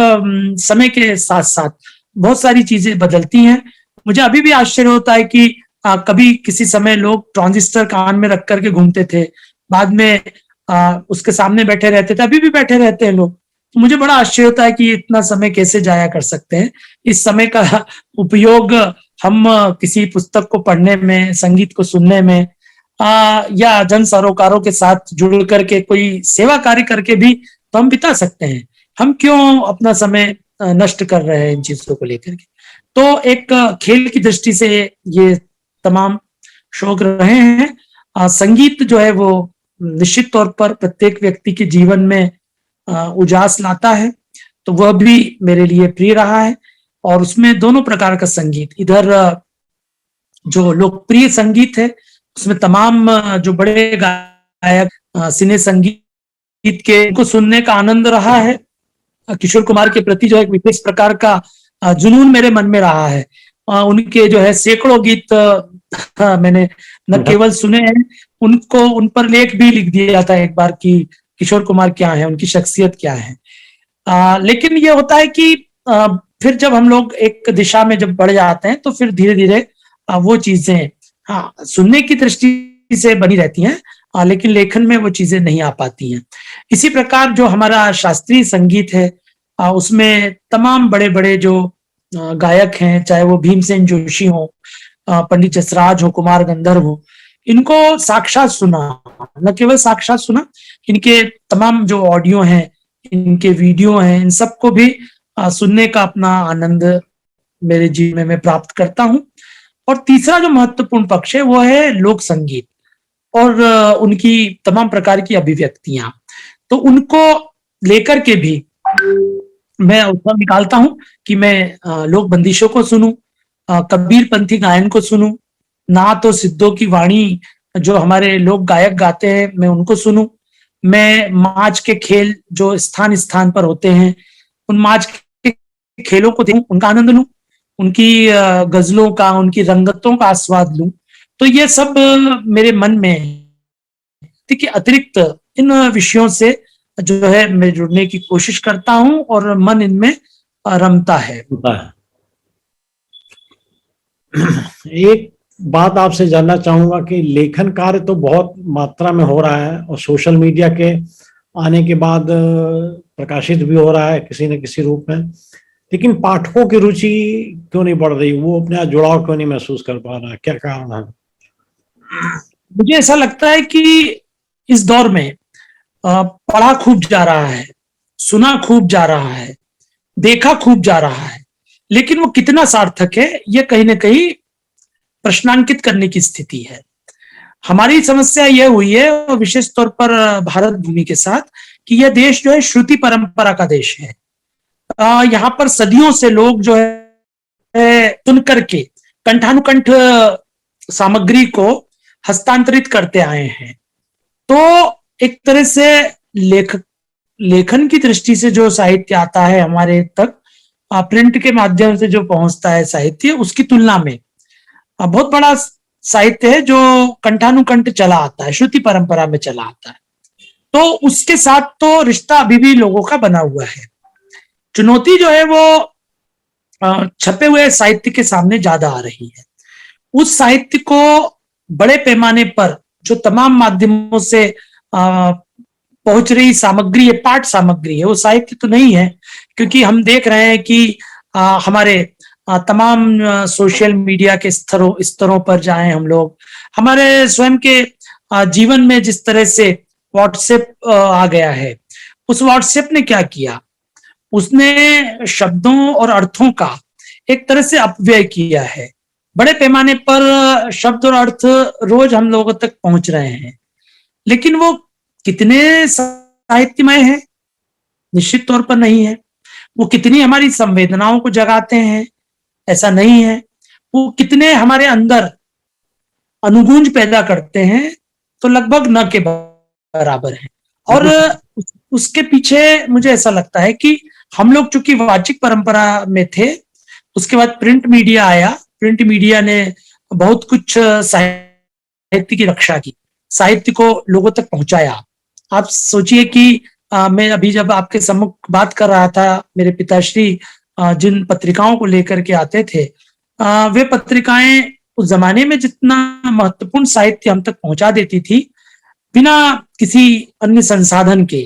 समय के साथ साथ बहुत सारी चीजें बदलती हैं। मुझे अभी भी आश्चर्य होता है कि कभी किसी समय लोग ट्रांजिस्टर कान में रख करके घूमते थे, बाद में उसके सामने बैठे रहते थे, अभी भी बैठे रहते हैं लोग। तो मुझे बड़ा आश्चर्य होता है कि इतना समय कैसे जाया कर सकते हैं। इस समय का उपयोग हम किसी पुस्तक को पढ़ने में, संगीत को सुनने में, या जन सरोकारों के साथ जुड़ करके कोई सेवा कार्य करके भी तो हम बिता सकते हैं। हम क्यों अपना समय नष्ट कर रहे हैं इन चीजों को लेकर के? तो एक खेल की दृष्टि से ये तमाम शौक रहे हैं। संगीत जो है वो निश्चित तौर पर प्रत्येक व्यक्ति के जीवन में उजास लाता है, तो वह भी मेरे लिए प्रिय रहा है। और उसमें दोनों प्रकार का संगीत, इधर जो लोकप्रिय संगीत है उसमें तमाम जो बड़े गायक सिने संगीत के को सुनने का आनंद रहा है। किशोर कुमार के प्रति जो एक विशेष प्रकार का जुनून मेरे मन में रहा है। उनके जो है सैकड़ों गीत मैंने न केवल सुने हैं, उनको उन पर लेख भी लिख दिया था एक बार कि किशोर कुमार क्या है, उनकी शख्सियत क्या है। लेकिन ये होता है कि फिर जब हम लोग एक दिशा में जब बढ़ जाते हैं तो फिर धीरे धीरे वो चीजें सुनने की दृष्टि से बनी रहती हैं, लेकिन लेखन में वो चीजें नहीं आ पाती हैं। इसी प्रकार जो हमारा शास्त्रीय संगीत है उसमें तमाम बड़े बड़े जो गायक हैं, चाहे वो भीमसेन जोशी हो, पंडित जसराज हो, कुमार गंधर्व हो, इनको साक्षात सुना, न केवल साक्षात सुना, इनके तमाम जो ऑडियो हैं, इनके वीडियो हैं, इन सबको भी सुनने का अपना आनंद मेरे जीवन में प्राप्त करता हूं। और तीसरा जो महत्वपूर्ण पक्ष है वो है लोक संगीत और उनकी तमाम प्रकार की अभिव्यक्तियां। तो उनको लेकर के भी मैं उत्सव निकालता हूं कि मैं लोक बंदिशों को सुनूं, कबीर पंथी गायन को सुनूं, नाथ और सिद्धों की वाणी जो हमारे लोक गायक गाते हैं मैं उनको सुनूं। मैं माच के खेल जो स्थान स्थान पर होते हैं उन माच के खेलों को देखूं, उनका आनंद लूं, उनकी गजलों का, उनकी रंगतों का आस्वाद लूं। तो ये सब मेरे मन में है कि अतिरिक्त इन विषयों से जो है मैं जुड़ने की कोशिश करता हूं और मन इनमें रमता है। एक बात आपसे जानना चाहूंगा कि लेखन कार्य तो बहुत मात्रा में हो रहा है और सोशल मीडिया के आने के बाद प्रकाशित भी हो रहा है किसी न किसी रूप में, लेकिन पाठकों की रुचि क्यों नहीं बढ़ रही, वो अपने जुड़ाव क्यों नहीं महसूस कर पा रहा है, क्या कारण है? मुझे ऐसा लगता है कि इस दौर में पढ़ा खूब जा रहा है, सुना खूब जा रहा है, देखा खूब जा रहा है, लेकिन वो कितना सार्थक है ये कहीं ना कहीं प्रश्नांकित करने की स्थिति है। हमारी समस्या यह हुई है, और विशेष तौर पर भारत भूमि के साथ, कि यह देश जो है श्रुति परंपरा का देश है। यहाँ पर सदियों से लोग जो है सुन करके कंठानुकंठ सामग्री को हस्तांतरित करते आए हैं। तो एक तरह से लेखन की दृष्टि से जो साहित्य आता है हमारे तक, प्रिंट के माध्यम से जो पहुंचता है साहित्य, उसकी तुलना में बहुत बड़ा साहित्य है जो कंठानुकंठ चला आता है, श्रुति परंपरा में चला आता है। तो उसके साथ तो रिश्ता अभी भी लोगों का बना हुआ है। चुनौती जो है वो छपे हुए साहित्य के सामने ज्यादा आ रही है। उस साहित्य को बड़े पैमाने पर जो तमाम माध्यमों से पहुंच रही सामग्री है, पाठ सामग्री है, वो साहित्य तो नहीं है, क्योंकि हम देख रहे हैं कि हमारे तमाम सोशल मीडिया के स्तरों पर जाएं हम लोग, हमारे स्वयं के जीवन में जिस तरह से व्हाट्सएप आ गया है, उस व्हाट्सएप ने क्या किया, उसने शब्दों और अर्थों का एक तरह से अपव्यय किया है। बड़े पैमाने पर शब्द और अर्थ रोज हम लोगों तक पहुंच रहे हैं, लेकिन वो कितने साहित्यमय है, निश्चित तौर पर नहीं है। वो कितनी हमारी संवेदनाओं को जगाते हैं, ऐसा नहीं है। वो कितने हमारे अंदर अनुगूंज पैदा करते हैं, तो लगभग न के बराबर है। और उसके पीछे मुझे ऐसा लगता है कि हम लोग चूंकि वाचिक परंपरा में थे, उसके बाद प्रिंट मीडिया आया, प्रिंट मीडिया ने बहुत कुछ साहित्य की रक्षा की, साहित्य को लोगों तक पहुंचाया। आप सोचिए कि मैं अभी जब आपके सम्मुख बात कर रहा था, मेरे पिताश्री जिन पत्रिकाओं को लेकर के आते थे, वे पत्रिकाएं उस जमाने में जितना महत्वपूर्ण साहित्य हम तक पहुंचा देती थी, बिना किसी अन्य संसाधन के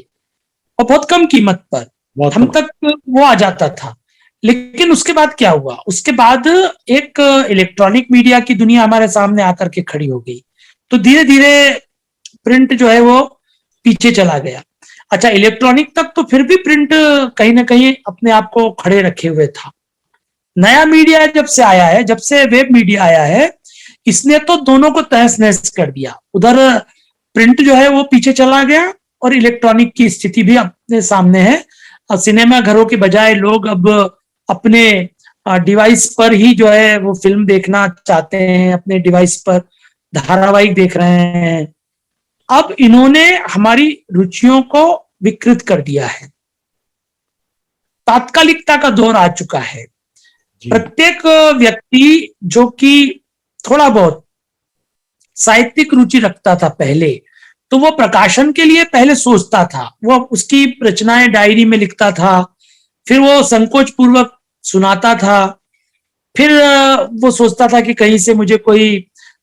और बहुत कम कीमत पर हम तक वो आ जाता था। लेकिन उसके बाद क्या हुआ, उसके बाद एक इलेक्ट्रॉनिक मीडिया की दुनिया हमारे सामने आकर के खड़ी हो गई, तो धीरे धीरे प्रिंट जो है वो पीछे चला गया। अच्छा, इलेक्ट्रॉनिक तक तो फिर भी प्रिंट कहीं ना कहीं अपने आप को खड़े रखे हुए था। नया मीडिया जब से आया है, जब से वेब मीडिया आया है, इसने तो दोनों को तहस नहस कर दिया। उधर प्रिंट जो है वो पीछे चला गया और इलेक्ट्रॉनिक की स्थिति भी अपने सामने है। सिनेमा घरों के बजाय लोग अब अपने डिवाइस पर ही जो है वो फिल्म देखना चाहते हैं, अपने डिवाइस पर धारावाहिक देख रहे हैं। अब इन्होंने हमारी रुचियों को विकृत कर दिया है। तात्कालिकता का दौर आ चुका है। प्रत्येक व्यक्ति जो कि थोड़ा बहुत साहित्यिक रुचि रखता था पहले, तो वो प्रकाशन के लिए पहले सोचता था, वो उसकी रचनाएं डायरी में लिखता था, फिर वो संकोच पूर्वक सुनाता था, फिर वो सोचता था कि कहीं से मुझे कोई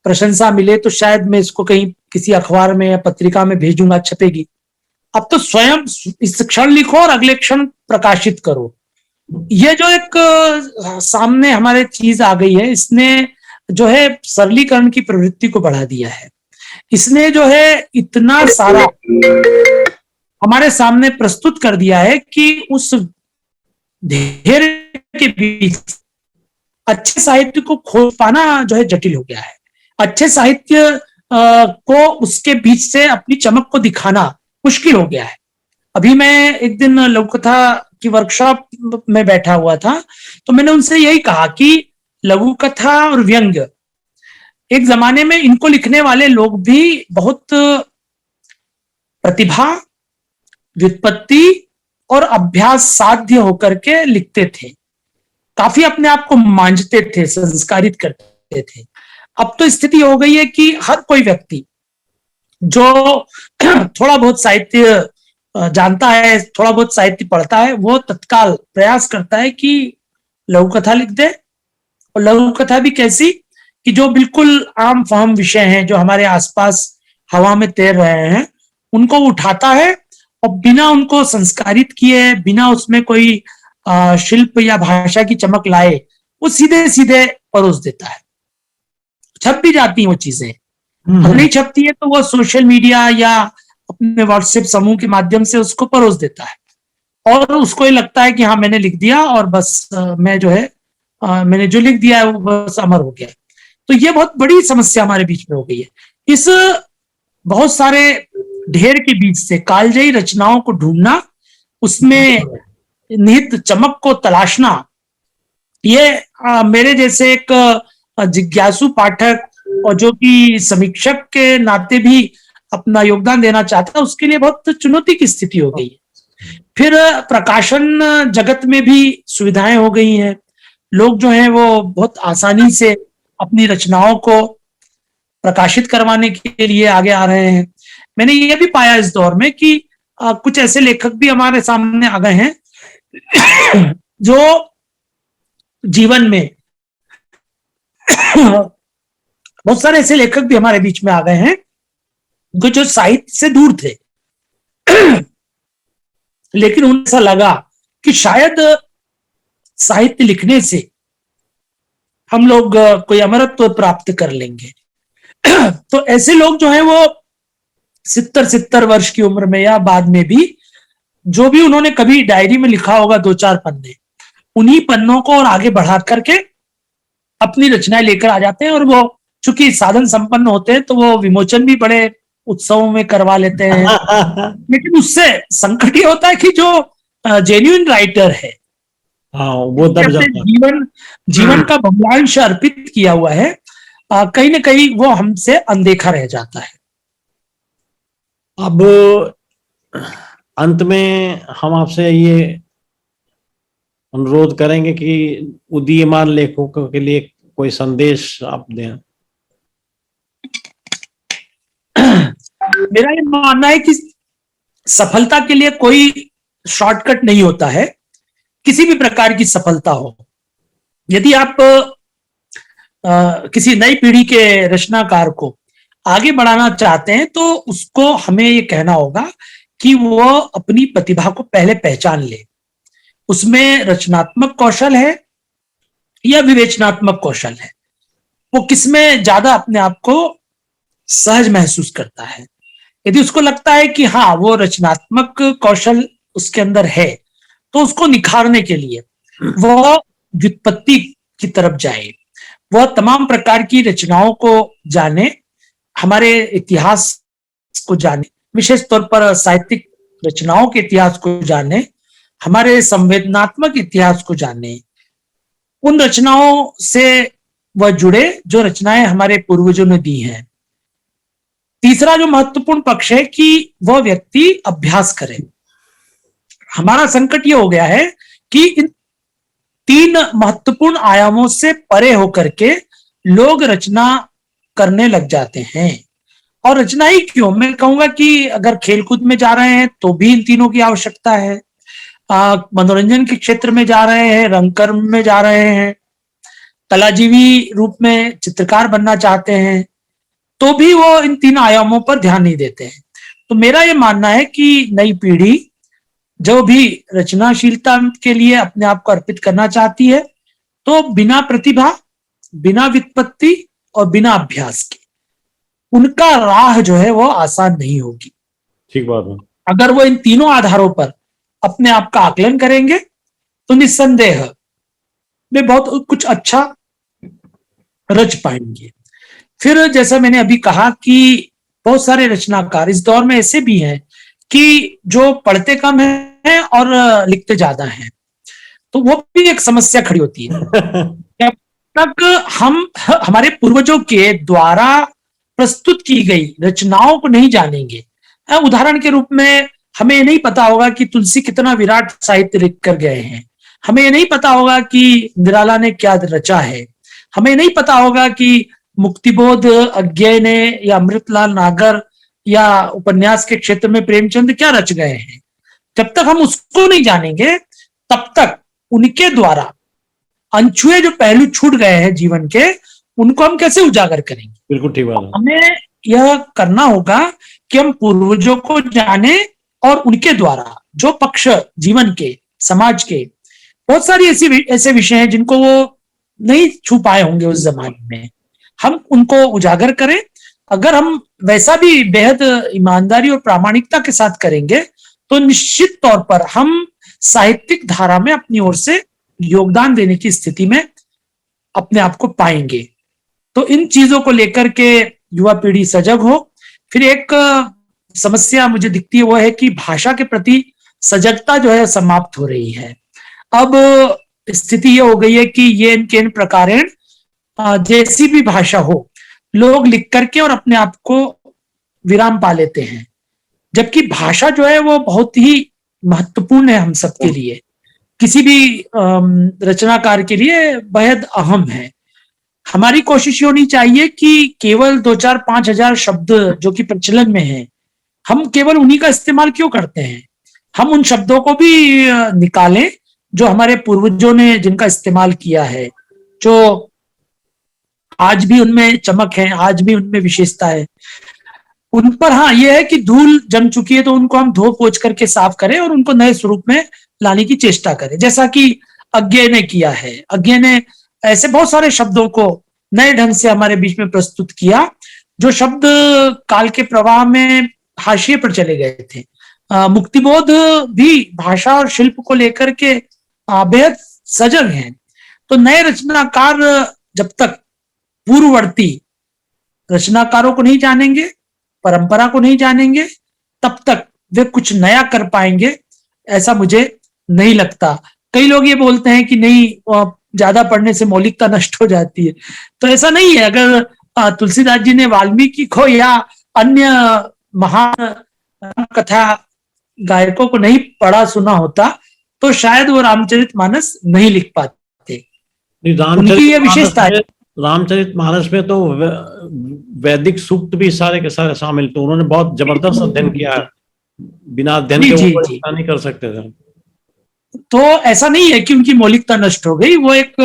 प्रशंसा मिले तो शायद मैं इसको कहीं किसी अखबार में या पत्रिका में भेजूंगा, छपेगी। अब तो स्वयं इस क्षण लिखो और अगले क्षण प्रकाशित करो। ये जो एक सामने हमारे चीज आ गई है, इसने जो है सरलीकरण की प्रवृत्ति को बढ़ा दिया है। इसने जो है इतना सारा हमारे सामने प्रस्तुत कर दिया है कि उस ढेर के बीच अच्छे साहित्य को खोज पाना जो है जटिल हो गया है। अच्छे साहित्य को उसके बीच से अपनी चमक को दिखाना मुश्किल हो गया है। अभी मैं एक दिन लघु कथा की वर्कशॉप में बैठा हुआ था, तो मैंने उनसे यही कहा कि लघु कथा और व्यंग्य, एक जमाने में इनको लिखने वाले लोग भी बहुत प्रतिभा, व्युत्पत्ति और अभ्यास साध्य होकर के लिखते थे, काफी अपने आप को मांझते थे, संस्कारित करते थे। अब तो स्थिति हो गई है कि हर कोई व्यक्ति जो थोड़ा बहुत साहित्य जानता है, थोड़ा बहुत साहित्य पढ़ता है, वो तत्काल प्रयास करता है कि लघु कथा लिख दे। और लघु कथा भी कैसी कि जो बिल्कुल आम फाम विषय हैं, जो हमारे आसपास हवा में तैर रहे हैं, उनको उठाता है और बिना उनको संस्कारित किए, बिना उसमें कोई शिल्प या भाषा की चमक लाए, वो सीधे सीधे परोस देता है। छप भी जाती हैं वो चीजें, अगर नहीं छपती है तो वो सोशल मीडिया या अपने व्हाट्सएप समूह के माध्यम से उसको परोस देता है, और उसको ये लगता है कि हाँ मैंने लिख दिया और बस मैं जो है मैंने जो लिख दिया है वो बस अमर हो गया। तो ये बहुत बड़ी समस्या हमारे बीच में हो गई है। इस बहुत सारे ढेर के बीच से कालजयी रचनाओं को ढूंढना, उसमें निहित चमक को तलाशना, ये मेरे जैसे एक जिज्ञासु पाठक और जो कि समीक्षक के नाते भी अपना योगदान देना चाहता है, उसके लिए बहुत चुनौती की स्थिति हो गई है। फिर प्रकाशन जगत में भी सुविधाएं हो गई हैं, लोग जो हैं वो बहुत आसानी से अपनी रचनाओं को प्रकाशित करवाने के लिए आगे आ रहे हैं। मैंने ये भी पाया इस दौर में कि कुछ ऐसे लेखक भी हमारे सामने आ गए हैं जो जीवन में बहुत सारे ऐसे लेखक भी हमारे बीच में आ गए हैं जो साहित्य से दूर थे लेकिन उन्हें ऐसा लगा कि शायद साहित्य लिखने से हम लोग कोई अमरत्व प्राप्त कर लेंगे। तो ऐसे लोग जो हैं वो 70 वर्ष की उम्र में या बाद में भी, जो भी उन्होंने कभी डायरी में लिखा होगा 2-4 पन्ने, उन्हीं पन्नों को और आगे बढ़ा करके अपनी रचनाएं लेकर आ जाते हैं। और वो चूंकि साधन संपन्न होते हैं तो वो विमोचन भी बड़े उत्सवों में करवा लेते हैं। लेकिन उससे संकट ये होता है कि जो जेन्युइन राइटर है, हाँ, वो दब जाता है। जीवन का बहुलांश अर्पित किया हुआ है, कहीं ना कहीं वो हमसे अनदेखा रह जाता है। अब अंत में हम आपसे ये अनुरोध करेंगे कि उदीयमान लेखकों के लिए कोई संदेश आप दें। मेरा ये मानना है कि सफलता के लिए कोई शॉर्टकट नहीं होता है, किसी भी प्रकार की सफलता हो। यदि आप किसी नई पीढ़ी के रचनाकार को आगे बढ़ाना चाहते हैं तो उसको हमें ये कहना होगा कि वो अपनी प्रतिभा को पहले पहचान ले, उसमें रचनात्मक कौशल है या विवेचनात्मक कौशल है, वो किसमें ज्यादा अपने आप को सहज महसूस करता है। यदि उसको लगता है कि हाँ वो रचनात्मक कौशल उसके अंदर है तो उसको निखारने के लिए वह व्युत्पत्ति की तरफ जाए, वह तमाम प्रकार की रचनाओं को जाने, हमारे इतिहास को जाने, विशेष तौर पर साहित्यिक रचनाओं के इतिहास को जाने, हमारे संवेदनात्मक इतिहास को जाने, उन रचनाओं से वह जुड़े जो रचनाएं हमारे पूर्वजों ने दी हैं। तीसरा जो महत्वपूर्ण पक्ष है कि वह व्यक्ति अभ्यास करे। हमारा संकट ये हो गया है कि इन 3 महत्वपूर्ण आयामों से परे होकर के लोग रचना करने लग जाते हैं। और रचना ही क्यों, मैं कहूंगा कि अगर खेलकूद में जा रहे हैं तो भी इन तीनों की आवश्यकता है, मनोरंजन के क्षेत्र में जा रहे हैं, रंगकर्म में जा रहे हैं, कलाजीवी रूप में चित्रकार बनना चाहते हैं, तो भी वो इन 3 आयामों पर ध्यान नहीं देते हैं। तो मेरा ये मानना है कि नई पीढ़ी जो भी रचनाशीलता के लिए अपने आप को अर्पित करना चाहती है तो बिना प्रतिभा, बिना व्युत्पत्ति और बिना अभ्यास के उनका राह जो है वो आसान नहीं होगी। ठीक बात है। अगर वो इन तीनों आधारों पर अपने आप का आकलन करेंगे तो निस्संदेह वे बहुत कुछ अच्छा रच पाएंगे। फिर जैसा मैंने अभी कहा कि बहुत सारे रचनाकार इस दौर में ऐसे भी हैं कि जो पढ़ते कम हैं और लिखते ज्यादा हैं, तो वो भी एक समस्या खड़ी होती है। जब तक हम हमारे पूर्वजों के द्वारा प्रस्तुत की गई रचनाओं को नहीं जानेंगे, उदाहरण के रूप में हमें नहीं पता होगा कि तुलसी कितना विराट साहित्य लिख कर गए हैं, हमें नहीं पता होगा कि निराला ने क्या रचा है, हमें नहीं पता होगा कि मुक्तिबोध अज्ञेय ने या अमृतलाल नागर या उपन्यास के क्षेत्र में प्रेमचंद क्या रच गए हैं। जब तक हम उसको नहीं जानेंगे तब तक उनके द्वारा अनछुए जो पहलू छूट गए हैं जीवन के, उनको हम कैसे उजागर करेंगे? बिल्कुल ठीक बात है। हमें यह करना होगा कि हम पूर्वजों को जाने और उनके द्वारा जो पक्ष जीवन के, समाज के, बहुत सारी ऐसे विषय हैं जिनको वो नहीं छू पाए होंगे उस जमाने में, हम उनको उजागर करें। अगर हम वैसा भी बेहद ईमानदारी और प्रामाणिकता के साथ करेंगे तो निश्चित तौर पर हम साहित्यिक धारा में अपनी ओर से योगदान देने की स्थिति में अपने आप को पाएंगे। तो इन चीजों को लेकर के युवा पीढ़ी सजग हो। फिर एक समस्या मुझे दिखती है, वो है कि भाषा के प्रति सजगता जो है समाप्त हो रही है। अब स्थिति ये हो गई है कि ये इनके प्रकारेण जैसी भी भाषा हो, लोग लिख करके और अपने आप को विराम पा लेते हैं, जबकि भाषा जो है वो बहुत ही महत्वपूर्ण है हम सबके लिए, किसी भी रचनाकार के लिए बेहद अहम है। हमारी कोशिश होनी चाहिए कि केवल 2-4-5 हजार शब्द जो कि प्रचलन में है, हम केवल उन्हीं का इस्तेमाल क्यों करते हैं? हम उन शब्दों को भी निकालें जो हमारे पूर्वजों ने जिनका इस्तेमाल किया है, जो आज भी उनमें चमक है, आज भी उनमें विशेषता है। उन पर हाँ ये है कि धूल जम चुकी है तो उनको हम धो पोंछ करके साफ करें और उनको नए स्वरूप में लाने की चेष्टा करें, जैसा कि अज्ञे ने किया है। अज्ञे ने ऐसे बहुत सारे शब्दों को नए ढंग से हमारे बीच में प्रस्तुत किया, जो शब्द काल के प्रवाह में हाशिए पर चले गए थे। मुक्तिबोध भी भाषा और शिल्प को लेकर के बेहद सजग हैं। तो नए रचनाकार जब तक पूर्ववर्ती रचनाकारों को नहीं जानेंगे, परंपरा को नहीं जानेंगे, तब तक वे कुछ नया कर पाएंगे ऐसा मुझे नहीं लगता। कई लोग ये बोलते हैं कि नहीं, ज्यादा पढ़ने से मौलिकता नष्ट हो जाती है, तो ऐसा नहीं है। अगर तुलसीदास जी ने वाल्मीकि को या अन्य महान कथा गायकों को नहीं पढ़ा सुना होता तो शायद वो रामचरितमानस नहीं लिख पाते। उनकी ये विशेषता है। रामचरितमानस में तो वैदिक सूक्त भी सारे के सारे शामिल, तो उन्होंने बहुत जबरदस्त अध्ययन किया है, बिना अध्ययन के वो नहीं कर सकते थे। तो ऐसा नहीं है कि उनकी मौलिकता नष्ट हो गई, वो एक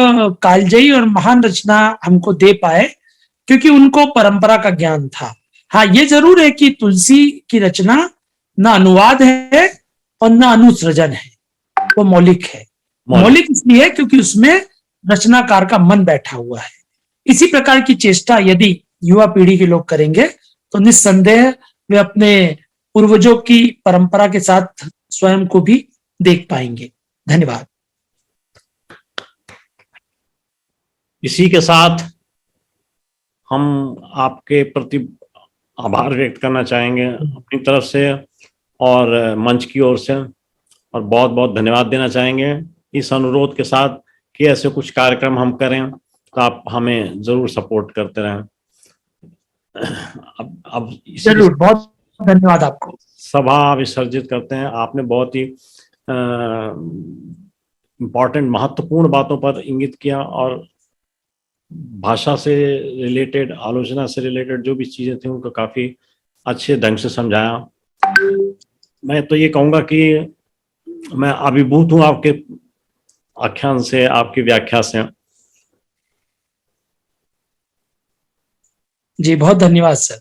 कालजयी और महान रचना हमको दे पाए क्योंकि उनको परंपरा का ज्ञान था। हाँ ये जरूर है कि तुलसी की रचना न अनुवाद है और न अनुसृजन है, वो मौलिक है। मौलिक इसलिए क्योंकि उसमें रचनाकार का मन बैठा हुआ है। इसी प्रकार की चेष्टा यदि युवा पीढ़ी के लोग करेंगे तो निस्संदेह वे अपने पूर्वजों की परंपरा के साथ स्वयं को भी देख पाएंगे। धन्यवाद। इसी के साथ हम आपके प्रति आभार व्यक्त करना चाहेंगे अपनी तरफ से और मंच की ओर से, और बहुत बहुत धन्यवाद देना चाहेंगे इस अनुरोध के साथ कि ऐसे कुछ कार्यक्रम हम करें तो आप हमें जरूर सपोर्ट करते रहें। अब जरूर, बहुत धन्यवाद आपको। सभा विसर्जित करते हैं। आपने बहुत ही इम्पोर्टेंट महत्वपूर्ण बातों पर इंगित किया और भाषा से रिलेटेड, आलोचना से रिलेटेड जो भी चीजें थी उनको काफी अच्छे ढंग से समझाया। मैं तो ये कहूँगा कि मैं अभिभूत हूँ आपके आख्यान से, आपकी व्याख्या से। जी बहुत धन्यवाद सर।